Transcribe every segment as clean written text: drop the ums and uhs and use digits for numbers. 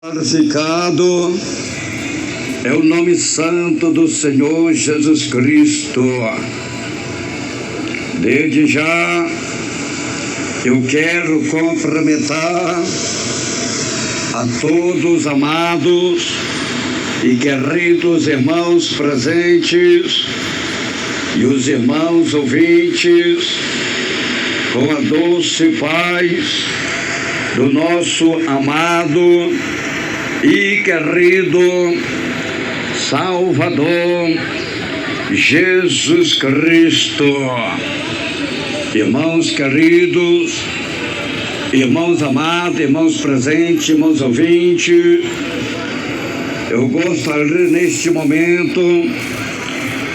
Glorificado é o nome santo do Senhor Jesus Cristo. Desde já eu quero cumprimentar a todos amados e queridos irmãos presentes e os irmãos ouvintes com a doce paz do nosso amado e querido Salvador Jesus Cristo. Irmãos queridos, irmãos amados, irmãos presentes, irmãos ouvintes, eu gostaria neste momento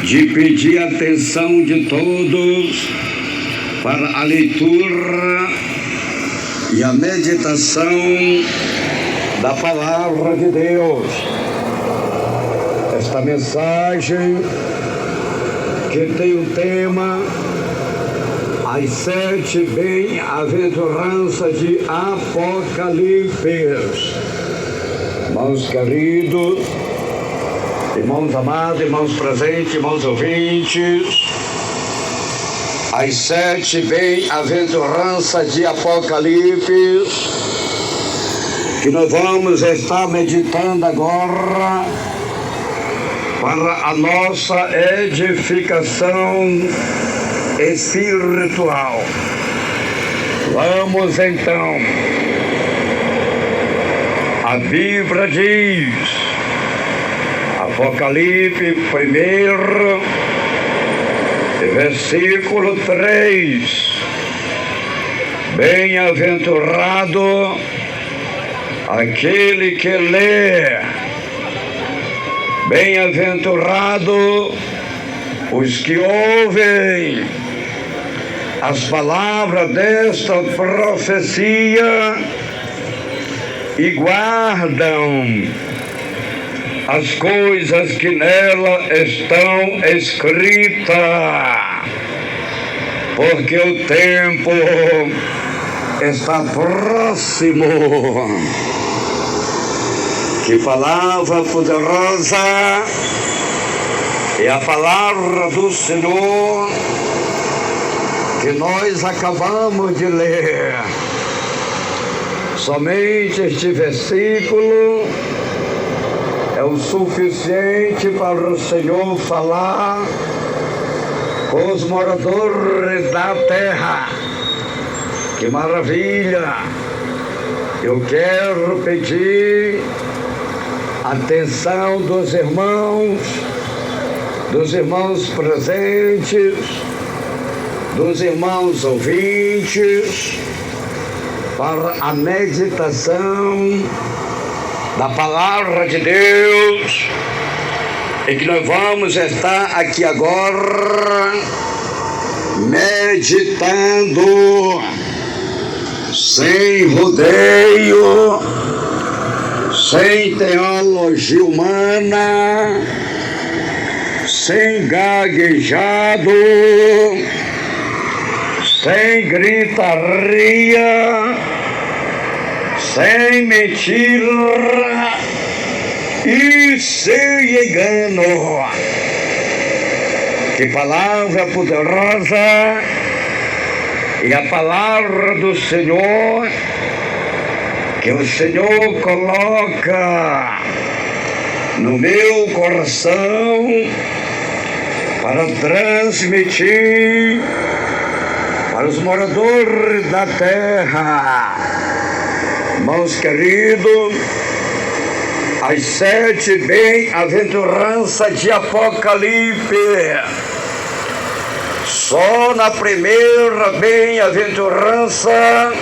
de pedir a atenção de todos para a leitura e a meditação da Palavra de Deus. Esta mensagem que tem o tema As 7 bem-aventuranças de Apocalipse. Irmãos queridos, irmãos amados, irmãos presentes, irmãos ouvintes, as 7 bem-aventuranças de Apocalipse, que nós vamos estar meditando agora para a nossa edificação espiritual. Vamos então. A Bíblia diz, Apocalipse 1, versículo 3: Bem-aventurado aquele que lê, bem-aventurado os que ouvem as palavras desta profecia e guardam as coisas que nela estão escritas, porque o tempo está próximo. Que palavra poderosa é a palavra do Senhor que nós acabamos de ler. Somente este versículo é o suficiente para o Senhor falar com os moradores da terra. Que maravilha! Eu quero pedir atenção dos irmãos presentes, dos irmãos ouvintes, para a meditação da Palavra de Deus, e que nós vamos estar aqui agora meditando sem rodeio, sem teologia humana, sem gaguejado, sem gritaria, sem mentira e sem engano. Que palavra poderosa é a palavra do Senhor, que o Senhor coloca no meu coração para transmitir para os moradores da terra. Irmãos queridos, as 7 bem-aventuranças de Apocalipse. Só na primeira bem-aventurança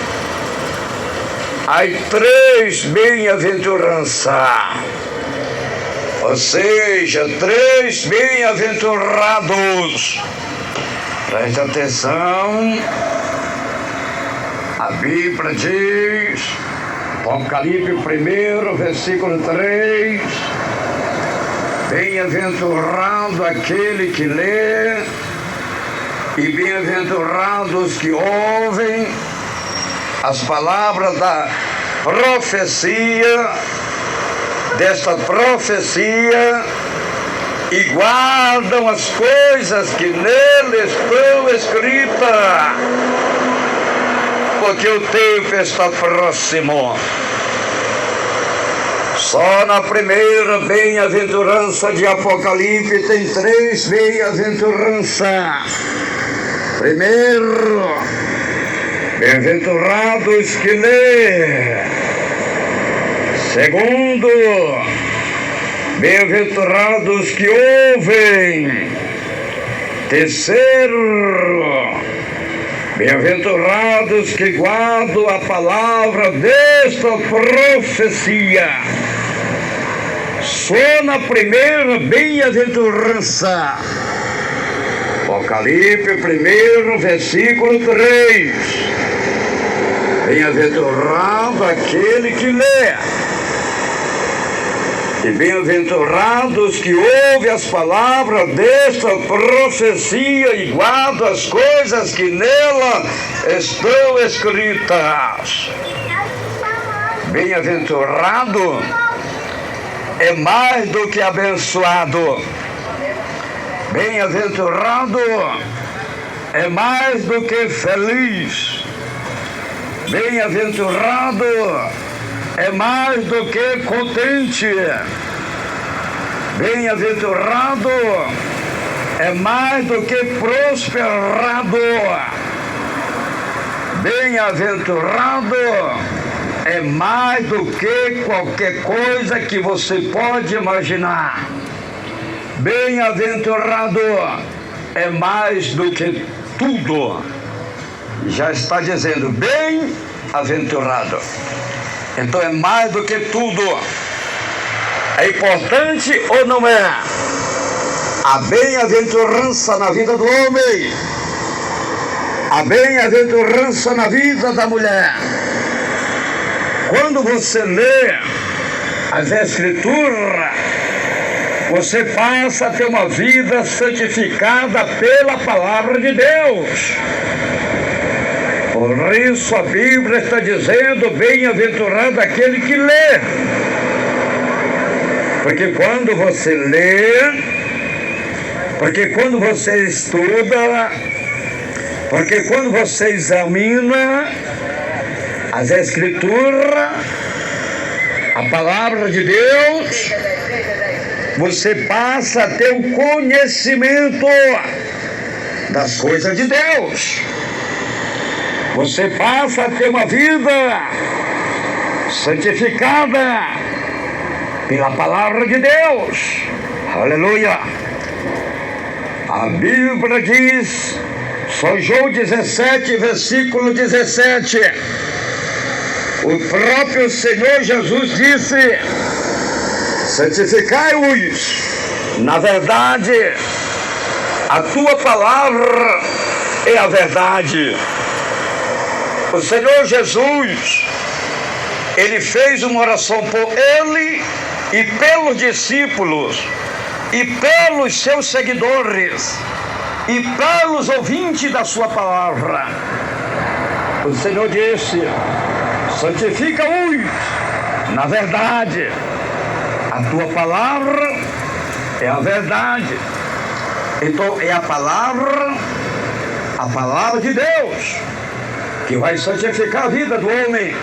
as 3 bem-aventuranças, ou seja, 3 bem-aventurados. Preste atenção, a Bíblia diz, Apocalipse 1, versículo 3: Bem-aventurado aquele que lê, e bem-aventurados que ouvem as palavras da profecia desta profecia e guardam as coisas que nele estão escritas, porque o tempo está próximo. Só na primeira bem-aventurança de Apocalipse tem 3 bem-aventuranças. Primeiro, bem-aventurados que lê. Segundo, bem-aventurados que ouvem. Terceiro, bem-aventurados que guardam a palavra desta profecia. Só na primeira bem-aventurança. Apocalipse 1, versículo 3. Bem-aventurado aquele que lê. E bem-aventurados que ouvem as palavras desta profecia e guardam as coisas que nela estão escritas. Bem-aventurado é mais do que abençoado. Bem-aventurado é mais do que feliz. Bem-aventurado é mais do que contente. Bem-aventurado é mais do que prosperado. Bem-aventurado é mais do que qualquer coisa que você pode imaginar. Bem-aventurado é mais do que tudo. Já está dizendo bem-aventurado. Então é mais do que tudo. É importante ou não é? A bem-aventurança na vida do homem, a bem-aventurança na vida da mulher. Quando você lê as Escrituras, você passa a ter uma vida santificada pela palavra de Deus. Por isso a Bíblia está dizendo bem-aventurado aquele que lê. Porque quando você lê, porque quando você estuda, porque quando você examina as Escrituras, a palavra de Deus, você passa a ter um conhecimento das coisas de Deus. Você passa a ter uma vida santificada pela palavra de Deus. Aleluia. A Bíblia diz, São João 17, versículo 17. O próprio Senhor Jesus disse: santificai-os na verdade, a tua palavra é a verdade. O Senhor Jesus, Ele fez uma oração por Ele e pelos discípulos e pelos seus seguidores e pelos ouvintes da sua palavra. O Senhor disse: santifica-os na verdade, a tua palavra é a verdade. Então é a palavra de Deus que vai santificar a vida do homem.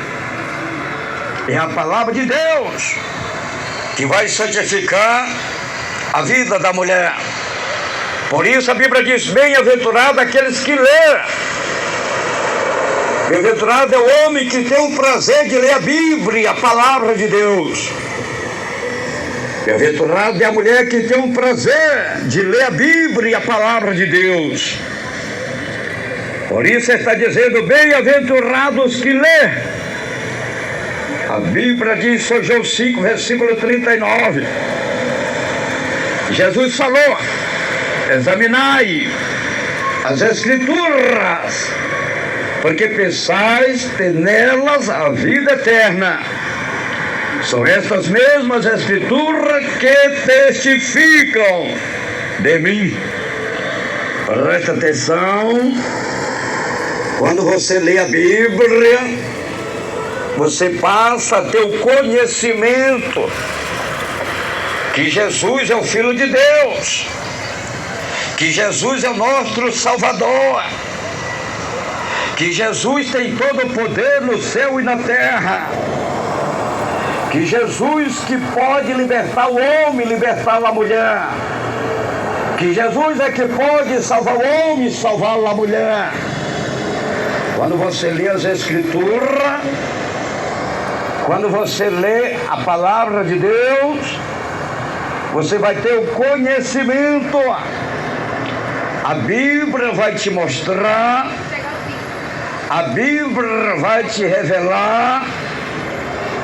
É a palavra de Deus que vai santificar a vida da mulher. Por isso a Bíblia diz: bem-aventurado aqueles que lêem. Bem-aventurado é o homem que tem o prazer de ler a Bíblia, a palavra de Deus. Bem-aventurado é a mulher que tem o prazer de ler a Bíblia, a palavra de Deus. Por isso está dizendo: bem-aventurados que lê. A Bíblia diz, São João 5, versículo 39. Jesus falou: examinai as Escrituras, porque pensais ter nelas a vida eterna. São estas mesmas Escrituras que testificam de mim. Presta atenção. Quando você lê a Bíblia, você passa a ter o conhecimento que Jesus é o Filho de Deus, que Jesus é o nosso Salvador, que Jesus tem todo o poder no céu e na terra, que Jesus que pode libertar o homem, libertar a mulher, que Jesus é que pode salvar o homem e salvar a mulher. Quando você lê as Escrituras, quando você lê a palavra de Deus, você vai ter o conhecimento. A Bíblia vai te mostrar, a Bíblia vai te revelar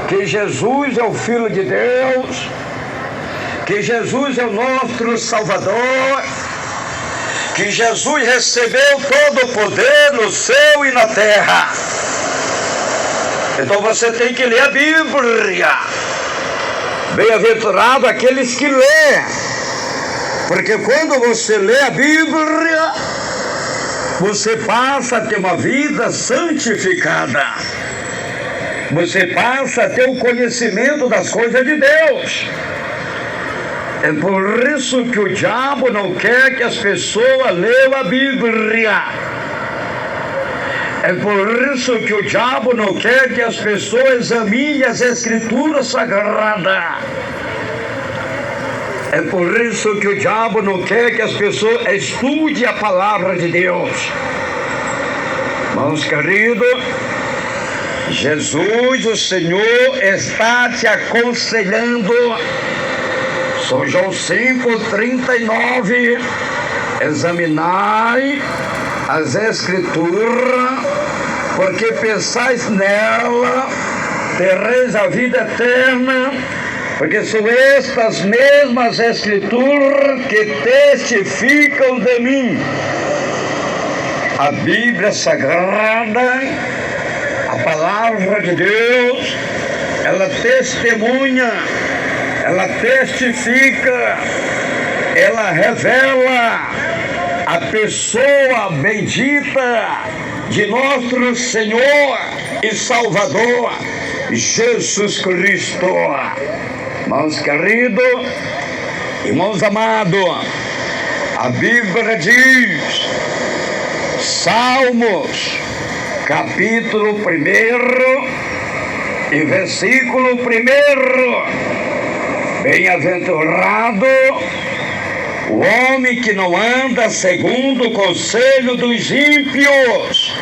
que Jesus é o Filho de Deus, que Jesus é o nosso Salvador, que Jesus recebeu todo o poder no céu e na terra. Então você tem que ler a Bíblia. Bem-aventurado aqueles que lêem, porque quando você lê a Bíblia, você passa a ter uma vida santificada. Você passa a ter o conhecimento das coisas de Deus. É por isso que o diabo não quer que as pessoas leiam a Bíblia. É por isso que o diabo não quer que as pessoas examinem as Escrituras Sagradas. É por isso que o diabo não quer que as pessoas estudem a palavra de Deus. Irmãos queridos, Jesus, o Senhor, está te aconselhando. São João 5:39. Examinai as Escrituras, porque pensais nela, tereis a vida eterna, porque são estas mesmas Escrituras que testificam de mim. A Bíblia Sagrada, a palavra de Deus, ela testemunha, ela testifica, ela revela a pessoa bendita de nosso Senhor e Salvador, Jesus Cristo. Irmãos queridos, irmãos amados, a Bíblia diz, Salmos, capítulo 1 e versículo 1: bem-aventurado o homem que não anda segundo o conselho dos ímpios,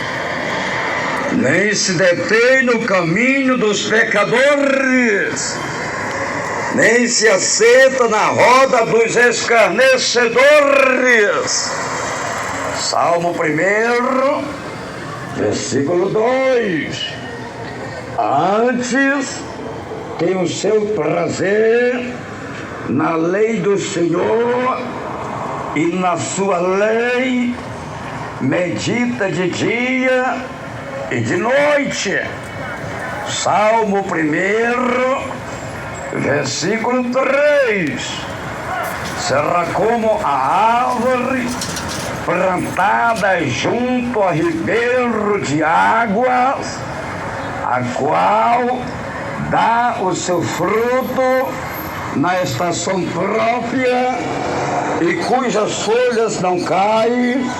nem se detém no caminho dos pecadores, nem se assenta na roda dos escarnecedores. Salmo 1, versículo 2: antes tem o seu prazer na lei do Senhor, e na sua lei medita de dia e de noite. Salmo 1, versículo 3: será como a árvore plantada junto a ribeiro de águas, a qual dá o seu fruto na estação própria, e cujas folhas não caem,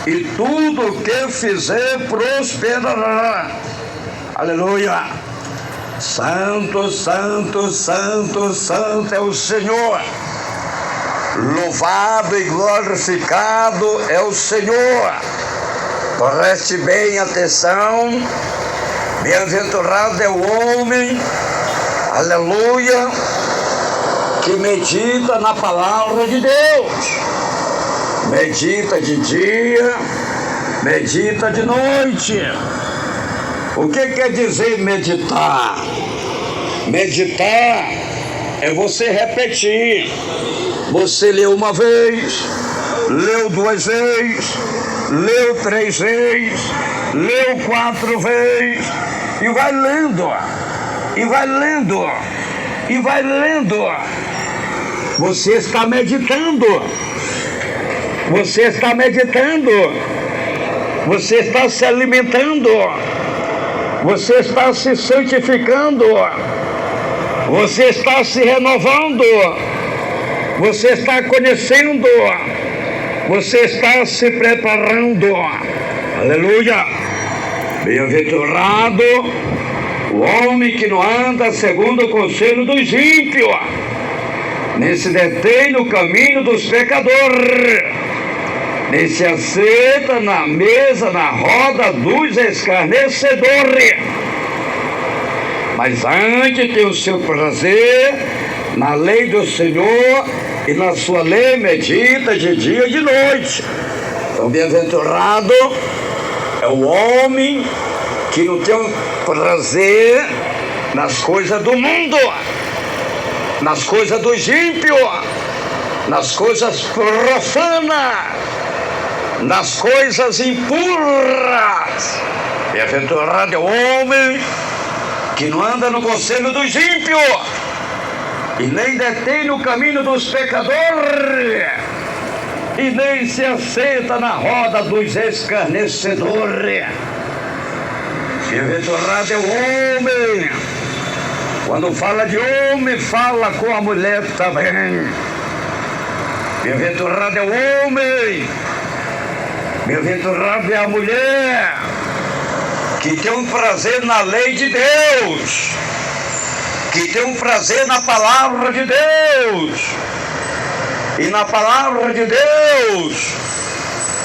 e tudo o que fizer prosperará. Aleluia! Santo, santo, santo, santo é o Senhor. Louvado e glorificado é o Senhor. Preste bem atenção. Bem-aventurado é o homem, aleluia, que medita na palavra de Deus. Medita de dia, medita de noite. O que quer dizer meditar? Meditar é você repetir. Você leu uma vez, leu 2 vezes, leu 3 vezes, leu 4 vezes, e vai lendo, e vai lendo, e vai lendo. Você está meditando, você está meditando, você está se alimentando, você está se santificando. Você está se renovando. Você está conhecendo. Você está se preparando. Aleluia. Bem-aventurado o homem que não anda segundo o conselho dos ímpios, nem se detém no caminho dos pecadores, nem se assenta na mesa, na roda dos escarnecedores, mas antes tem o seu prazer na lei do Senhor, e na sua lei medita de dia e de noite. Então, bem-aventurado é o homem que não tem prazer nas coisas do mundo, nas coisas dos ímpios, nas coisas profanas, nas coisas impuras. Bem-aventurado é o homem que não anda no conselho dos ímpios, e nem detém no caminho dos pecadores, e nem se assenta na roda dos escarnecedores. Bem-aventurado é o homem, quando fala de homem, fala com a mulher também. Bem-aventurado é o homem, bem-aventurado é a mulher que tem um prazer na lei de Deus, que tem um prazer na palavra de Deus, e na palavra de Deus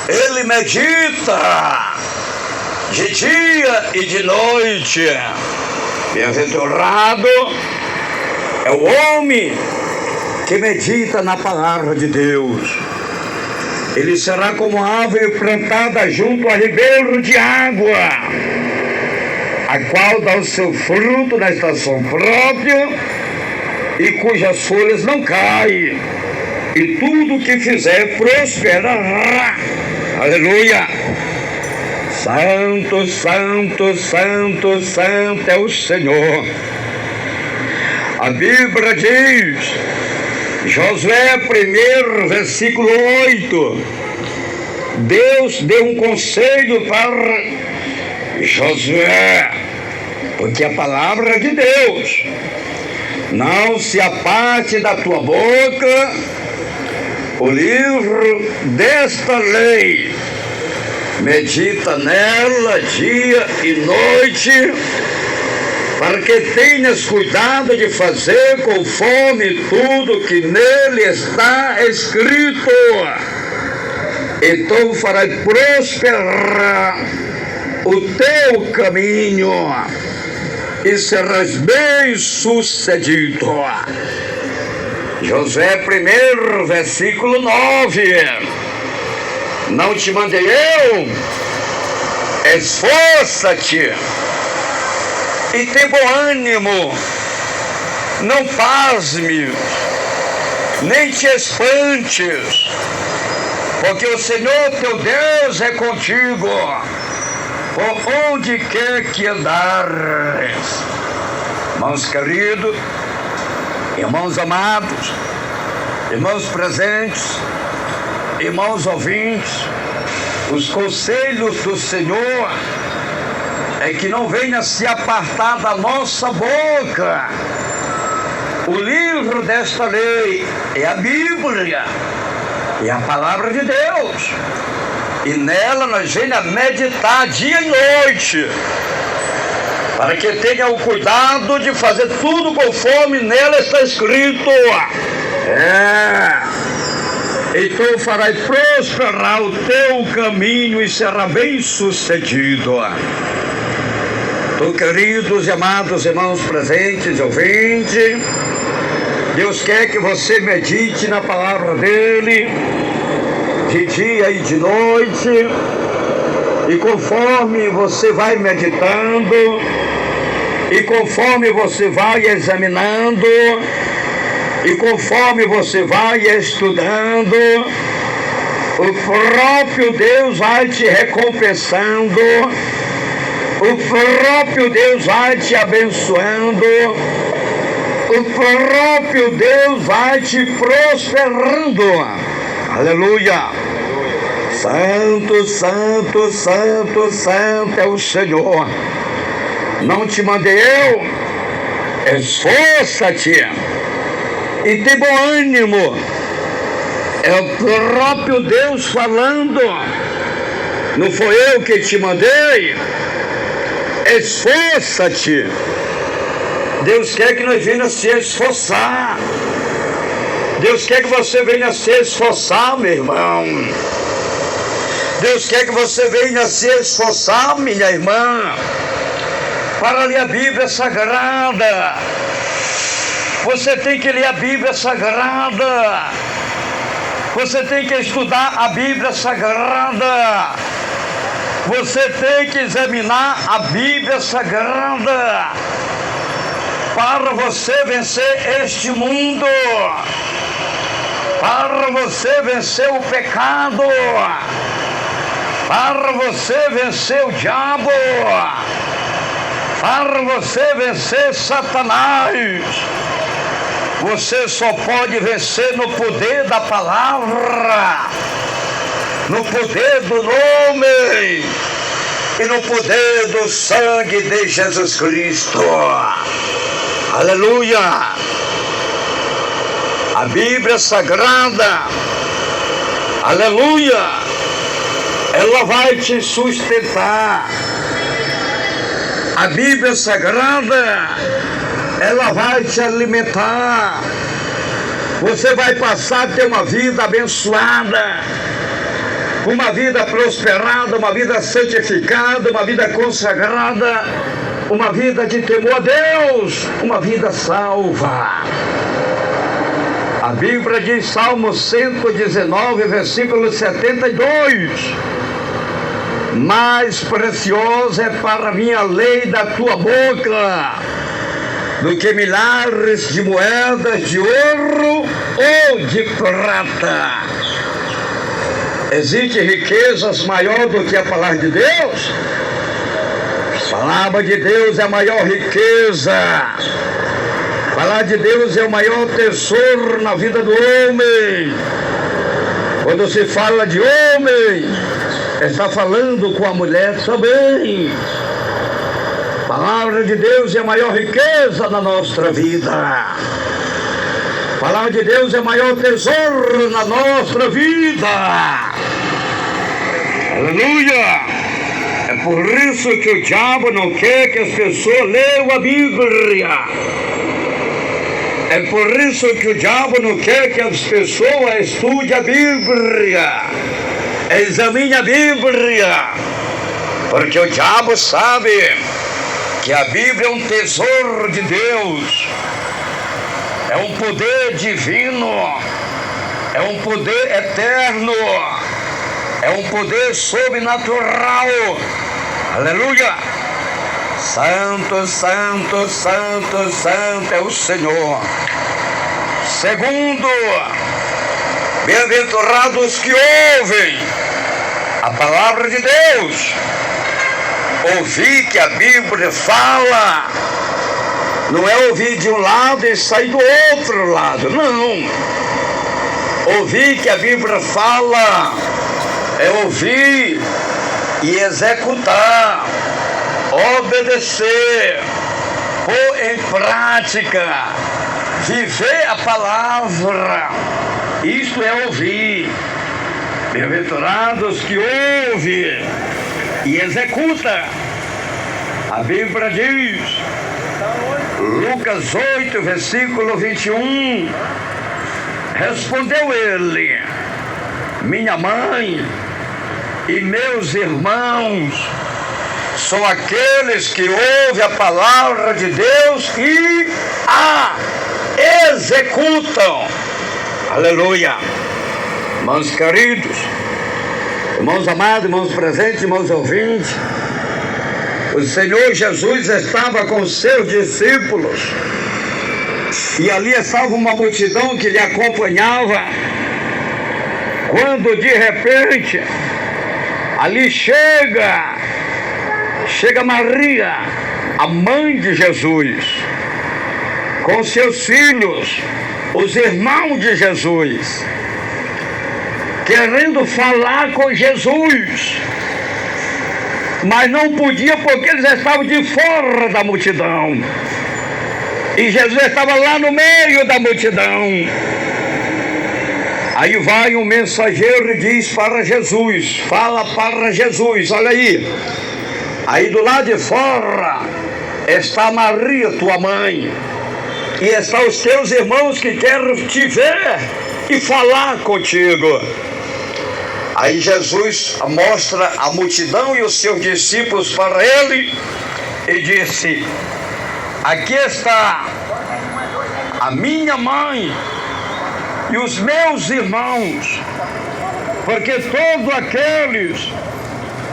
ele medita de dia e de noite. Bem-aventurado é o homem que medita na palavra de Deus. Ele será como árvore plantada junto a ribeiro de água, a qual dá o seu fruto na estação própria, e cujas folhas não caem, e tudo que fizer prosperará. Aleluia! Santo, santo, santo, santo é o Senhor. A Bíblia diz, Josué 1, versículo 8, Deus deu um conselho para Josué, porque a palavra de Deus não se aparte da tua boca o livro desta lei, medita nela dia e noite, para que tenhas cuidado de fazer conforme tudo que nele está escrito. Então farás prosperar o teu caminho e serás bem sucedido. Josué 1, versículo 9. Não te mandei eu? Esforça-te e tem bom ânimo, não pasmes, nem te espantes, porque o Senhor teu Deus é contigo, por onde quer que andares. Irmãos queridos, irmãos amados, irmãos presentes, irmãos ouvintes, os conselhos do Senhor é que não venha se apartar da nossa boca. O livro desta lei é a Bíblia, é a palavra de Deus, e nela nós venhamos a meditar dia e noite, para que tenha o cuidado de fazer tudo conforme nela está escrito. Então farás prosperar o teu caminho e será bem sucedido. Então, queridos e amados irmãos presentes e ouvintes, Deus quer que você medite na palavra dele de dia e de noite, e conforme você vai meditando, e conforme você vai examinando, e conforme você vai estudando, o próprio Deus vai te recompensando, o próprio Deus vai te abençoando, o próprio Deus vai te prosperando. Aleluia! Santo, santo, santo, santo é o Senhor. Não te mandei eu? esforça-te e tem bom ânimo. É o próprio Deus falando. Não foi eu que te mandei. Esforça-te. Deus quer que nós venhamos se esforçar. Deus quer que você venha se esforçar, meu irmão. Deus quer que você venha se esforçar, minha irmã, para ler a Bíblia Sagrada. Você tem que ler a Bíblia Sagrada. Você tem que estudar a Bíblia Sagrada. Você tem que examinar a Bíblia Sagrada para você vencer este mundo, para você vencer o pecado, para você vencer o diabo, para você vencer Satanás. Você só pode vencer no poder da palavra, no poder do nome e no poder do sangue de Jesus Cristo. Aleluia! A Bíblia Sagrada, aleluia, ela vai te sustentar. A Bíblia Sagrada, ela vai te alimentar. Você vai passar a ter uma vida abençoada, uma vida prosperada, uma vida santificada, uma vida consagrada, uma vida de temor a Deus, uma vida salva. A Bíblia diz, Salmo 119, versículo 72, mais preciosa é para mim a lei da tua boca do que milhares de moedas de ouro ou de prata. Existe riquezas maior do que a palavra de Deus? A palavra de Deus é a maior riqueza. A palavra de Deus é o maior tesouro na vida do homem. Quando se fala de homem, está falando com a mulher também. A palavra de Deus é a maior riqueza na nossa vida. A palavra de Deus é o maior tesouro na nossa vida. Aleluia! É por isso que o diabo não quer que as pessoas leiam a Bíblia. É por isso que o diabo não quer que as pessoas estudem a Bíblia. Examine a Bíblia. Porque o diabo sabe que a Bíblia é um tesouro de Deus. É um poder divino. É um poder eterno. É um poder sobrenatural. Aleluia! Santo, santo, santo, santo é o Senhor. Segundo, bem-aventurados que ouvem a palavra de Deus. Ouvir que a Bíblia fala não é ouvir de um lado e sair do outro lado, não. Ouvir que a Bíblia fala é ouvir e executar, obedecer, pôr em prática, viver a palavra. Isto é ouvir. Bem-aventurados que ouvem e executa. A Bíblia diz, Lucas 8, versículo 21, respondeu ele, minha mãe e meus irmãos são aqueles que ouvem a palavra de Deus e a executam. Aleluia! Irmãos queridos, irmãos amados, irmãos presentes, irmãos ouvintes, o Senhor Jesus estava com seus discípulos e ali estava uma multidão que lhe acompanhava, quando de repente ali chega Maria, a mãe de Jesus, com seus filhos, os irmãos de Jesus, querendo falar com Jesus, mas não podia porque eles estavam de fora da multidão. E Jesus estava lá no meio da multidão. Aí vai um mensageiro e diz para Jesus, fala para Jesus, olha aí. Aí do lado de fora está Maria, tua mãe, e estão os teus irmãos que querem te ver e falar contigo. Aí Jesus mostra a multidão e os seus discípulos para ele e disse: aqui está a minha mãe e os meus irmãos, porque todos aqueles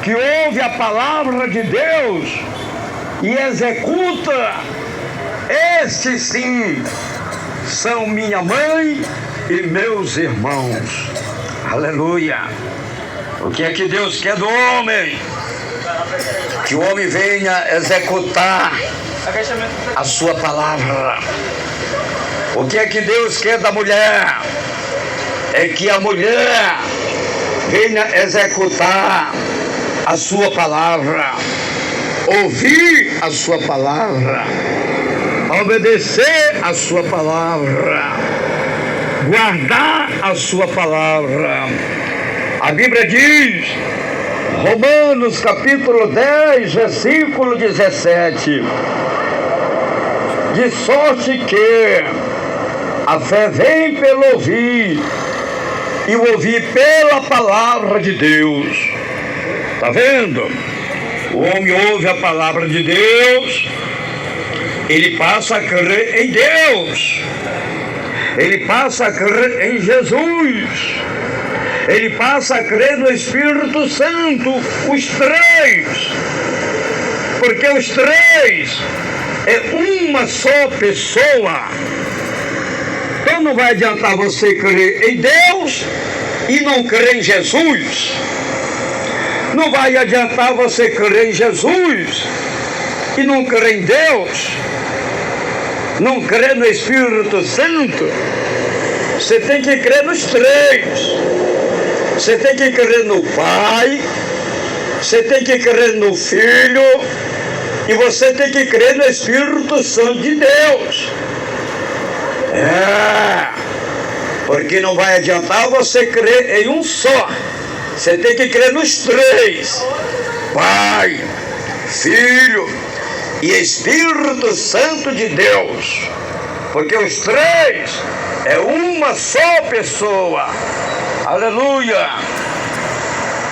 que ouvem a palavra de Deus e executa, estes sim são minha mãe e meus irmãos. Aleluia! O que é que Deus quer do homem? Que o homem venha executar a sua palavra. O que é que Deus quer da mulher? É que a mulher venha executar a sua palavra, ouvir a sua palavra, obedecer a sua palavra, guardar a sua palavra. A Bíblia diz, Romanos capítulo 10, versículo 17, de sorte que a fé vem pelo ouvir, e o ouvir pela palavra de Deus. Está vendo? O homem ouve a palavra de Deus, ele passa a crer em Deus, ele passa a crer em Jesus, ele passa a crer no Espírito Santo, os três, porque os três é uma só pessoa. Então não vai adiantar você crer em Deus e não crer em Jesus. Não vai adiantar você crer em Jesus e não crer em Deus, não crer no Espírito Santo. Você tem que crer nos três. Você tem que crer no Pai, você tem que crer no Filho e você tem que crer no Espírito Santo de Deus. Porque não vai adiantar você crer em um só. Você tem que crer nos três: Pai, Filho e Espírito Santo de Deus. Porque os três é uma só pessoa. Aleluia!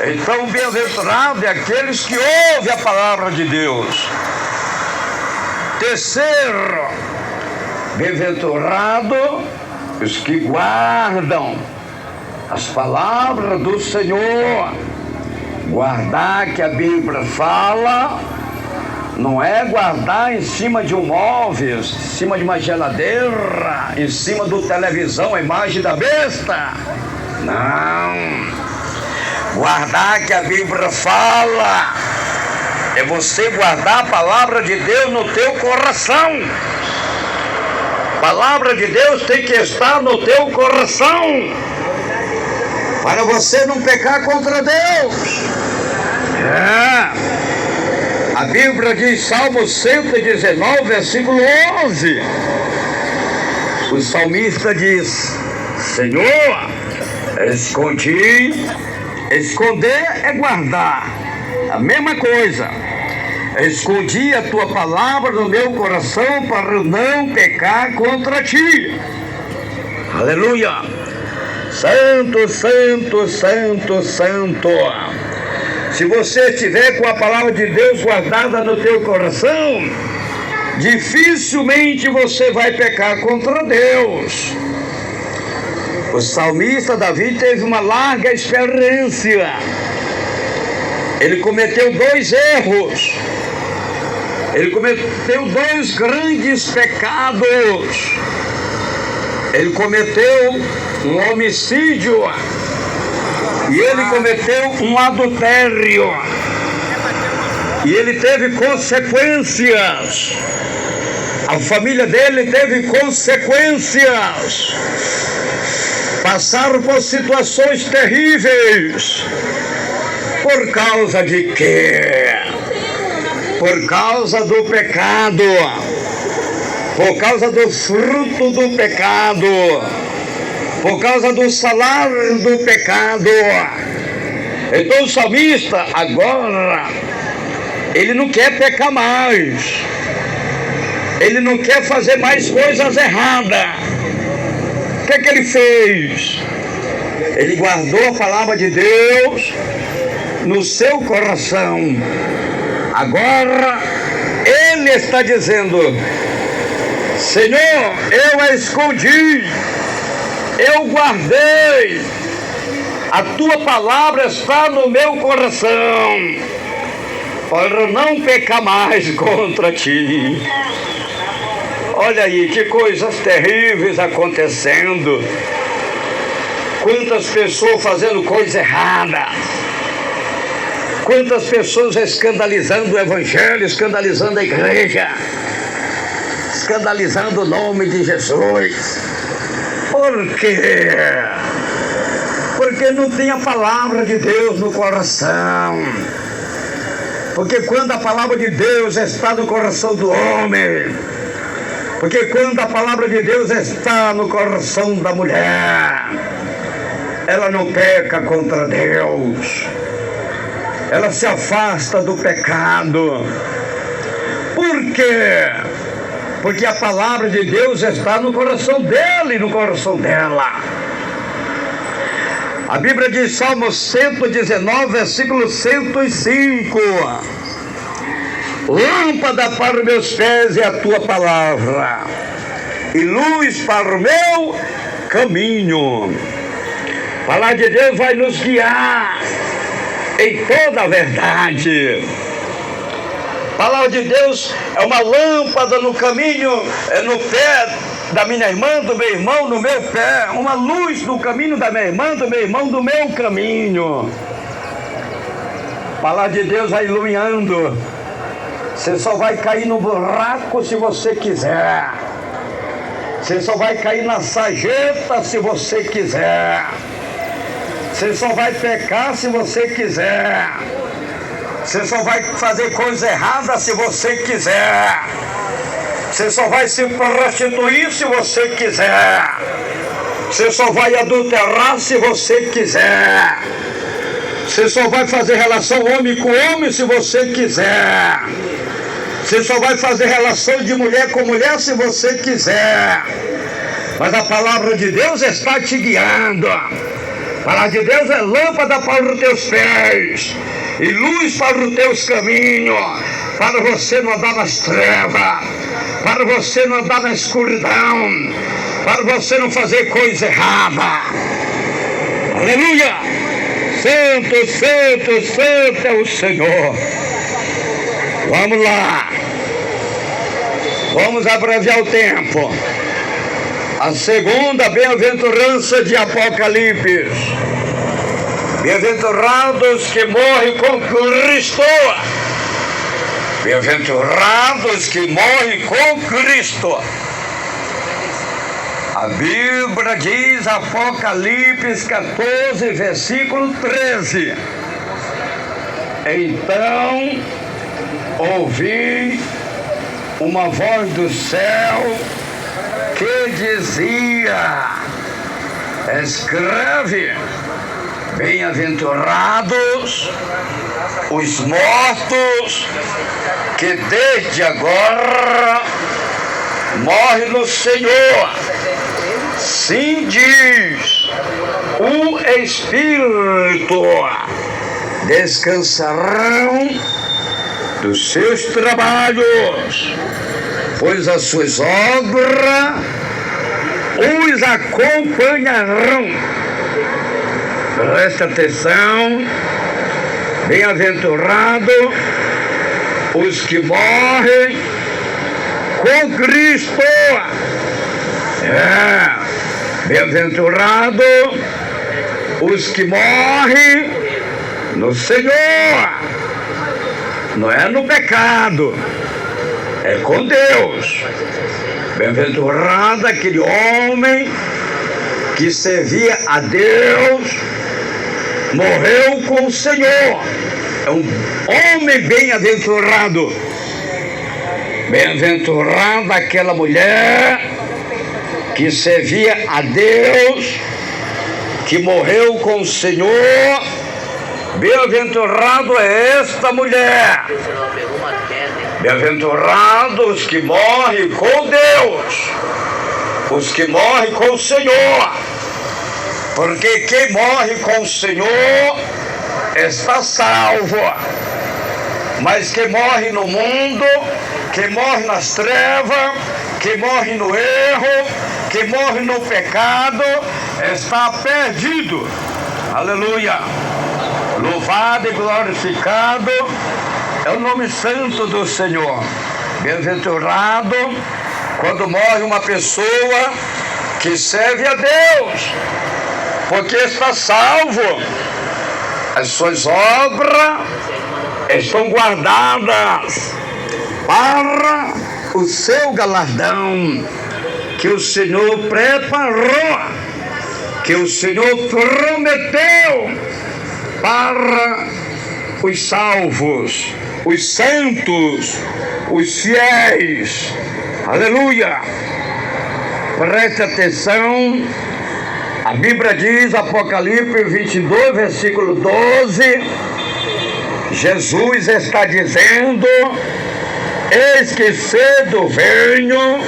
Então, bem-aventurado é aqueles que ouvem a palavra de Deus. Terceiro, bem-aventurado os que guardam as palavras do Senhor. Guardar, que a Bíblia fala, não é guardar em cima de um móvel, em cima de uma geladeira, em cima do televisão, a imagem da besta. Não. Guardar, que a Bíblia fala, é você guardar a palavra de Deus no teu coração. A palavra de Deus tem que estar no teu coração, para você não pecar contra Deus. A Bíblia diz, Salmo 119, versículo 11. O salmista diz: Senhor, escondi. Esconder é guardar, a mesma coisa. Escondi a tua palavra no meu coração para não pecar contra ti. Aleluia! Santo, santo, santo, santo. Se você estiver com a palavra de Deus guardada no teu coração, dificilmente você vai pecar contra Deus. O salmista Davi teve uma larga experiência. Ele cometeu 2 erros. Ele cometeu 2 grandes pecados. Ele cometeu um homicídio e ele cometeu um adultério. E ele teve consequências. A família dele teve consequências. Passaram por situações terríveis. Por causa de quê? Por causa do pecado. por causa do fruto do pecado, por causa do salário do pecado. Então o salmista agora, ele não quer pecar mais, ele não quer fazer mais coisas erradas. O que é que ele fez? Ele guardou a palavra de Deus no seu coração. Agora ele está dizendo: Senhor, eu a escondi, eu guardei, a tua palavra está no meu coração, para não pecar mais contra ti. Olha aí que coisas terríveis acontecendo. Quantas pessoas fazendo coisa errada. Quantas pessoas escandalizando o evangelho, escandalizando a igreja, escandalizando o nome de Jesus. Por quê? Porque não tem a palavra de Deus no coração. Porque quando a palavra de Deus está no coração do homem, porque quando a palavra de Deus está no coração da mulher, ela não peca contra Deus, ela se afasta do pecado. Por quê? Porque a palavra de Deus está no coração dele e no coração dela. A Bíblia diz, Salmo 119, versículo 105: lâmpada para os meus pés é a tua palavra, e luz para o meu caminho. A palavra de Deus vai nos guiar em toda a verdade. A palavra de Deus é uma lâmpada no caminho, no pé da minha irmã, do meu irmão, no meu pé. Uma luz no caminho da minha irmã, do meu irmão, do meu caminho. A palavra de Deus vai iluminando. Você só vai cair no buraco se você quiser. Você só vai cair na sarjeta se você quiser. Você só vai pecar se você quiser. Você só vai fazer coisa errada se você quiser. Você só vai se prostituir se você quiser. Você só vai adulterar se você quiser. Você só vai fazer relação homem com homem se você quiser. Você só vai fazer relação de mulher com mulher se você quiser. Mas a palavra de Deus está te guiando. A palavra de Deus é lâmpada para os teus pés e luz para os teus caminhos, para você não andar nas trevas, para você não andar na escuridão, para você não fazer coisa errada. Aleluia! Santo, santo, santo é o Senhor. Vamos lá. Vamos abreviar o tempo. A segunda bem-aventurança de Apocalipse. Bem-aventurados que morrem com Cristo. Bem-aventurados que morrem com Cristo. A Bíblia diz, Apocalipse 14, versículo 13. Então ouvi uma voz do céu que dizia: escreve, bem-aventurados os mortos que desde agora morrem no Senhor. Sim, diz o Espírito, descansarão dos seus trabalhos, pois as suas obras os acompanharão. Presta atenção. Bem-aventurado os que morrem com Cristo. Bem-aventurado os que morrem no Senhor. Não é no pecado, é com Deus. Bem-aventurado aquele homem que servia a Deus, morreu com o Senhor. É um homem bem-aventurado. Bem-aventurada aquela mulher que servia a Deus, que morreu com o Senhor. Bem-aventurado é esta mulher. Bem-aventurados os que morrem com Deus, os que morrem com o Senhor, porque quem morre com o Senhor está salvo. Mas quem morre no mundo, quem morre nas trevas, quem morre no erro, quem morre no pecado, está perdido. Aleluia! Louvado e glorificado é o nome santo do Senhor. Bem-aventurado quando morre uma pessoa que serve a Deus, porque está salvo. As suas obras estão guardadas para o seu galardão, que o Senhor preparou, que o Senhor prometeu para os salvos, os santos, os fiéis. Aleluia! Preste atenção. A Bíblia diz, Apocalipse 22, versículo 12, Jesus está dizendo: eis que cedo venho,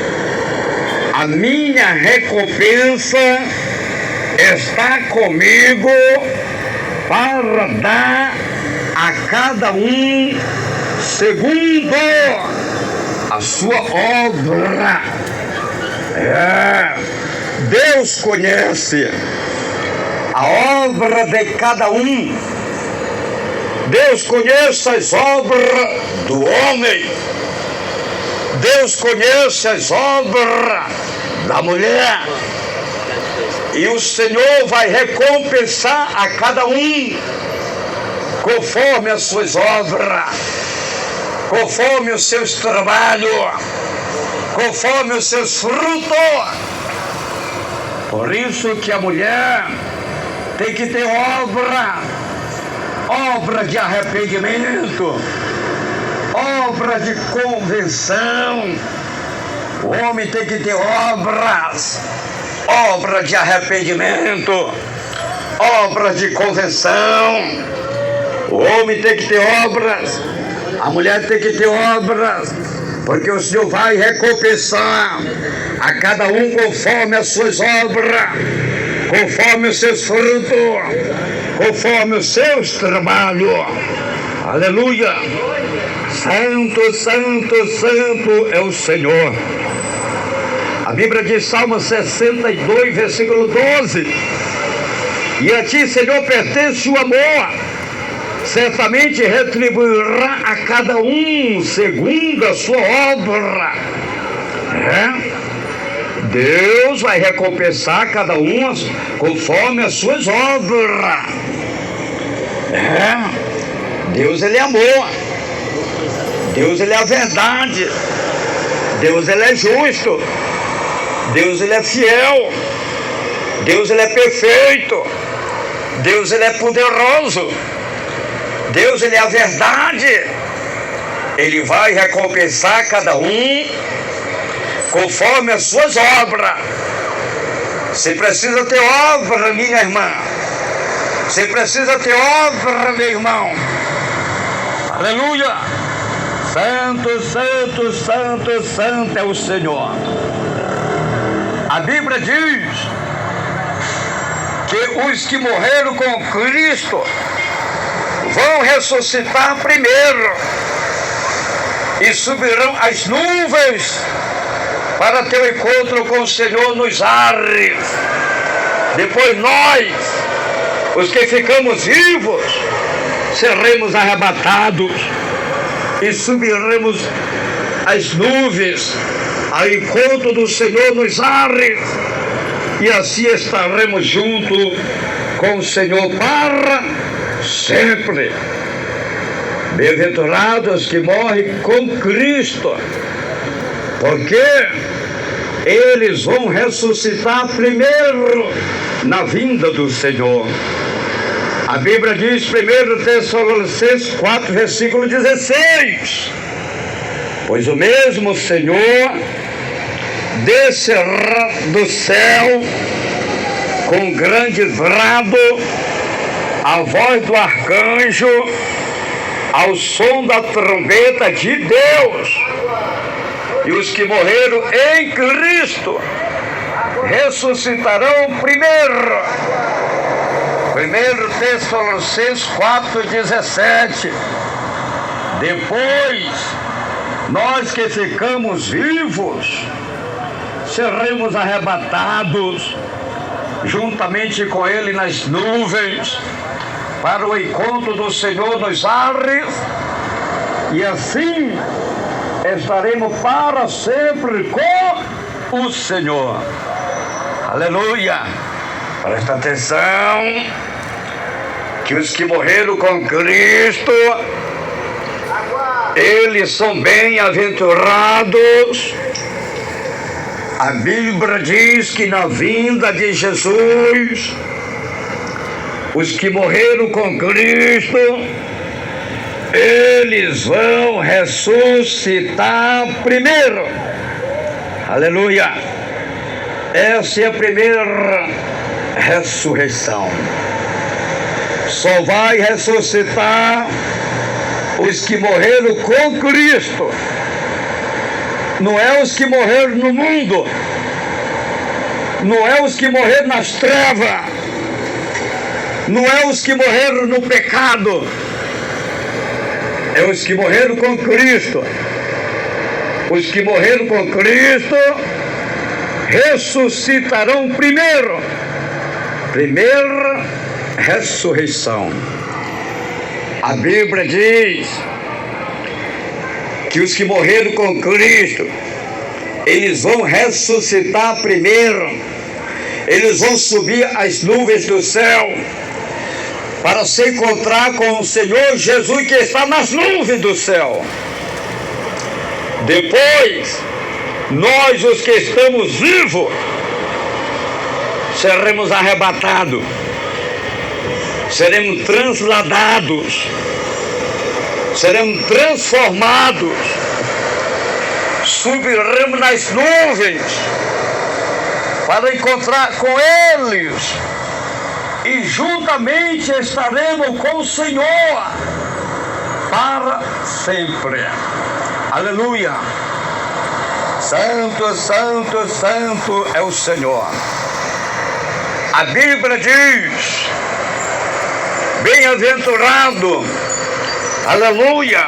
a minha recompensa está comigo para dar a cada um segundo a sua obra. Deus conhece a obra de cada um. Deus conhece as obras do homem. Deus conhece as obras da mulher. E o Senhor vai recompensar a cada um conforme as suas obras, conforme os seus trabalhos, conforme os seus frutos. Por isso que a mulher tem que ter obra de arrependimento, obra de conversão. O homem tem que ter obra de arrependimento, obra de conversão. O homem tem que ter obras, a mulher tem que ter obras, porque o Senhor vai recompensar a cada um conforme as suas obras, conforme os seus frutos, conforme os seus trabalhos. Aleluia! Santo, santo, santo é o Senhor. A Bíblia diz, Salmo 62, versículo 12: e a ti, Senhor, pertence o amor, certamente retribuirá a cada um segundo a sua obra. Deus vai recompensar cada um conforme as suas obras. Deus, Ele é amor. Deus, Ele é a verdade. Deus, Ele é justo. Deus, Ele é fiel. Deus, Ele é perfeito. Deus, Ele é poderoso. Deus, Ele é a verdade. Ele vai recompensar cada um conforme as suas obras. Você precisa ter obra, minha irmã. Você precisa ter obra, meu irmão. Aleluia! Santo, santo, santo, santo é o Senhor. A Bíblia diz que os que morreram com Cristo vão ressuscitar primeiro e subirão às nuvens para ter o encontro com o Senhor nos ares. Depois nós, os que ficamos vivos, seremos arrebatados e subiremos às nuvens ao encontro do Senhor nos ares, e assim estaremos junto com o Senhor para sempre. Bem-aventurados que morrem com Cristo, porque eles vão ressuscitar primeiro na vinda do Senhor. A Bíblia diz, 1 Tessalonicenses 4, versículo 16: Pois o mesmo Senhor descerá do céu com grande brado, a voz do arcanjo, ao som da trombeta de Deus, e os que morreram em Cristo ressuscitarão primeiro. 1 Tessalonicenses 4,17. Depois, nós que ficamos vivos, seremos arrebatados juntamente com Ele nas nuvens, para o encontro do Senhor nos ares, e assim estaremos para sempre com o Senhor. Aleluia! Presta atenção, que os que morreram com Cristo, eles são bem-aventurados. A Bíblia diz que na vinda de Jesus, os que morreram com Cristo, eles vão ressuscitar primeiro. Aleluia! Essa é a primeira ressurreição. Só vai ressuscitar os que morreram com Cristo. Não é os que morreram no mundo, não é os que morreram nas trevas, não é os que morreram no pecado, é os que morreram com Cristo. Os que morreram com Cristo ressuscitarão primeiro. Primeira ressurreição. A Bíblia diz que os que morreram com Cristo, eles vão ressuscitar primeiro. Eles vão subir as nuvens do céu para se encontrar com o Senhor Jesus, que está nas nuvens do céu. Depois, nós, os que estamos vivos, seremos arrebatados, seremos transladados, seremos transformados, subiremos nas nuvens para encontrar com eles, e juntamente estaremos com o Senhor para sempre. Aleluia! Santo, santo, santo é o Senhor. A Bíblia diz: bem-aventurado, aleluia,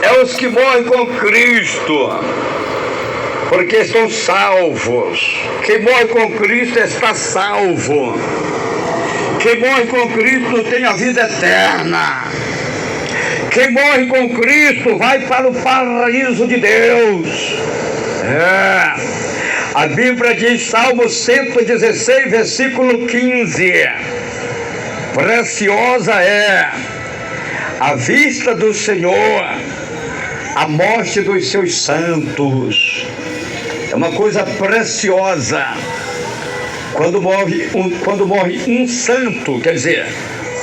é os que morrem com Cristo, porque estão salvos. Quem morre com Cristo está salvo. Quem morre com Cristo tem a vida eterna. Quem morre com Cristo vai para o paraíso de Deus. A Bíblia diz, Salmo 116, versículo 15: preciosa é a vista do Senhor, a morte dos seus santos. É uma coisa preciosa quando morre um santo, quer dizer,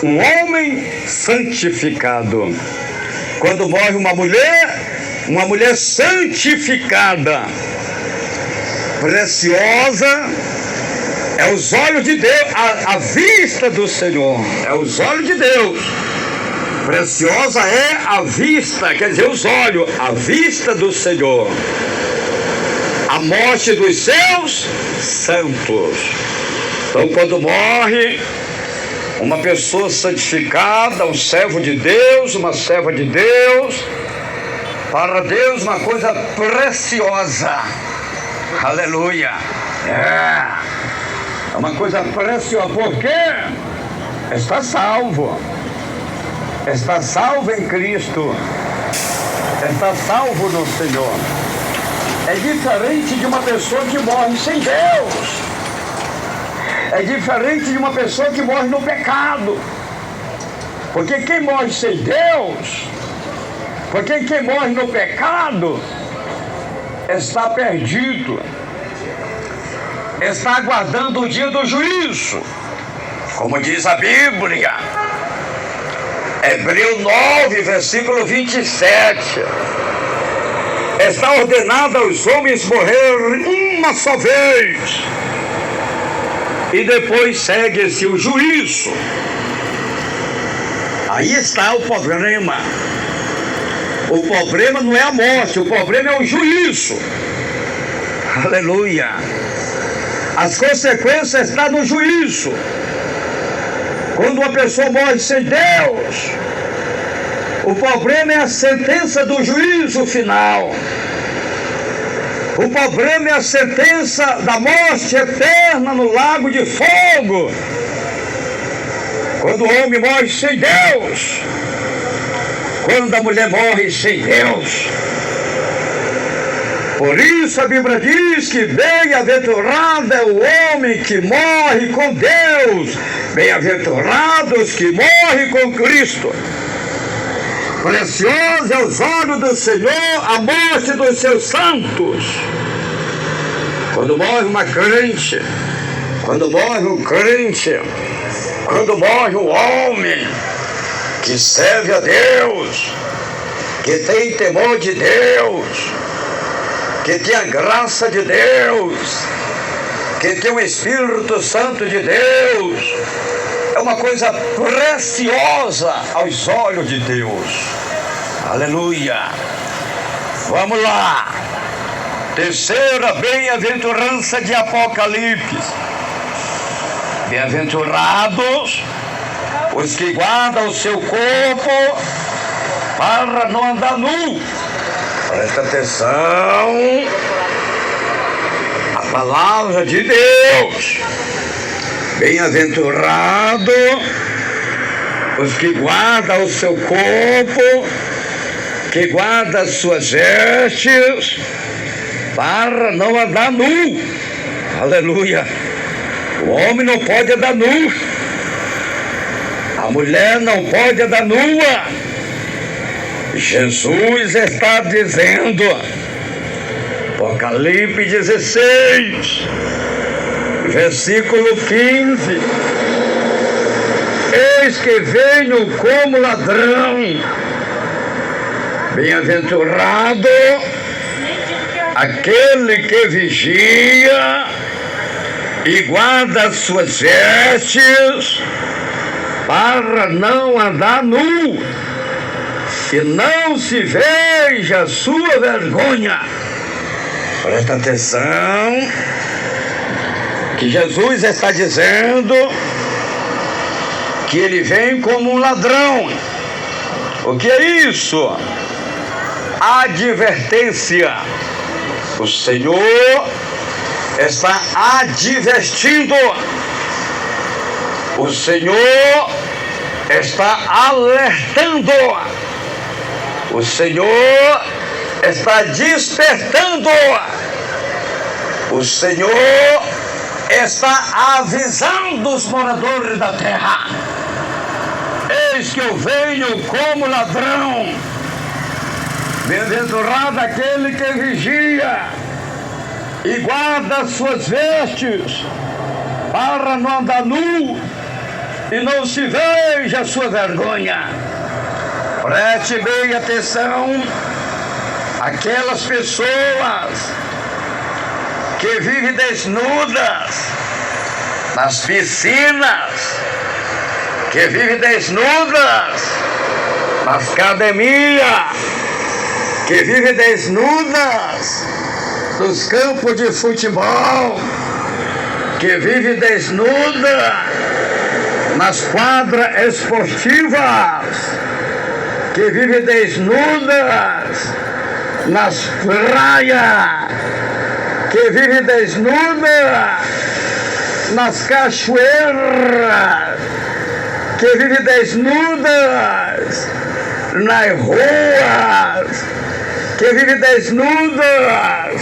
um homem santificado. Quando morre uma mulher santificada. Preciosa é os olhos de Deus, a vista do Senhor, é os olhos de Deus. Preciosa é a vista, quer dizer, os olhos, a vista do Senhor, a morte dos seus santos. Então, quando morre uma pessoa santificada, um servo de Deus, uma serva de Deus, para Deus uma coisa preciosa. Aleluia! É uma coisa preciosa, porque está salvo. Está salvo em Cristo. Está salvo no Senhor. É diferente de uma pessoa que morre sem Deus. É diferente de uma pessoa que morre no pecado. Porque quem morre sem Deus, porque quem morre no pecado, está perdido, está aguardando o dia do juízo, como diz a Bíblia, Hebreus 9, versículo 27. está ordenado aos homens morrer uma só vez. E depois segue-se o juízo. Aí está o problema. O problema não é a morte, o problema é o juízo. Aleluia. As consequências estão no juízo. Quando uma pessoa morre sem Deus, o problema é a sentença do juízo final. O problema é a sentença da morte eterna no lago de fogo. Quando o homem morre sem Deus, quando a mulher morre sem Deus. Por isso a Bíblia diz que bem-aventurado é o homem que morre com Deus, bem-aventurados que morrem com Cristo. Preciosa aos olhos do Senhor a morte dos seus santos. Quando morre uma crente, quando morre um crente, quando morre um homem que serve a Deus, que tem temor de Deus, que tem a graça de Deus, que tem o Espírito Santo de Deus, é uma coisa preciosa aos olhos de Deus. Aleluia. Vamos lá. Terceira bem-aventurança de Apocalipse. Bem-aventurados os que guardam o seu corpo para não andar nu. Presta atenção. A palavra de Deus. Bem-aventurado os que guardam o seu corpo, que guardam as suas vestes, para não andar nu. Aleluia. O homem não pode andar nu. A mulher não pode andar nua. Jesus está dizendo, Apocalipse 16, versículo 15: eis que venho como ladrão. Bem-aventurado aquele que vigia e guarda as suas vestes para não andar nu e não se veja a sua vergonha. Presta atenção, que Jesus está dizendo que ele vem como um ladrão. O que é isso? Advertência. O Senhor está advertindo. O Senhor está alertando. O Senhor está despertando. O Senhor está avisando os moradores da terra. Eis que eu venho como ladrão. Bem-aventurado aquele que vigia e guarda as suas vestes para não andar nu e não se veja a sua vergonha. Preste bem atenção. Aquelas pessoas que vivem desnudas nas piscinas, que vivem desnudas nas academias, que vivem desnudas nos campos de futebol, que vivem desnudas nas quadras esportivas, que vivem desnudas nas praias, que vivem desnudas nas cachoeiras, que vivem desnudas nas ruas, que vivem desnudas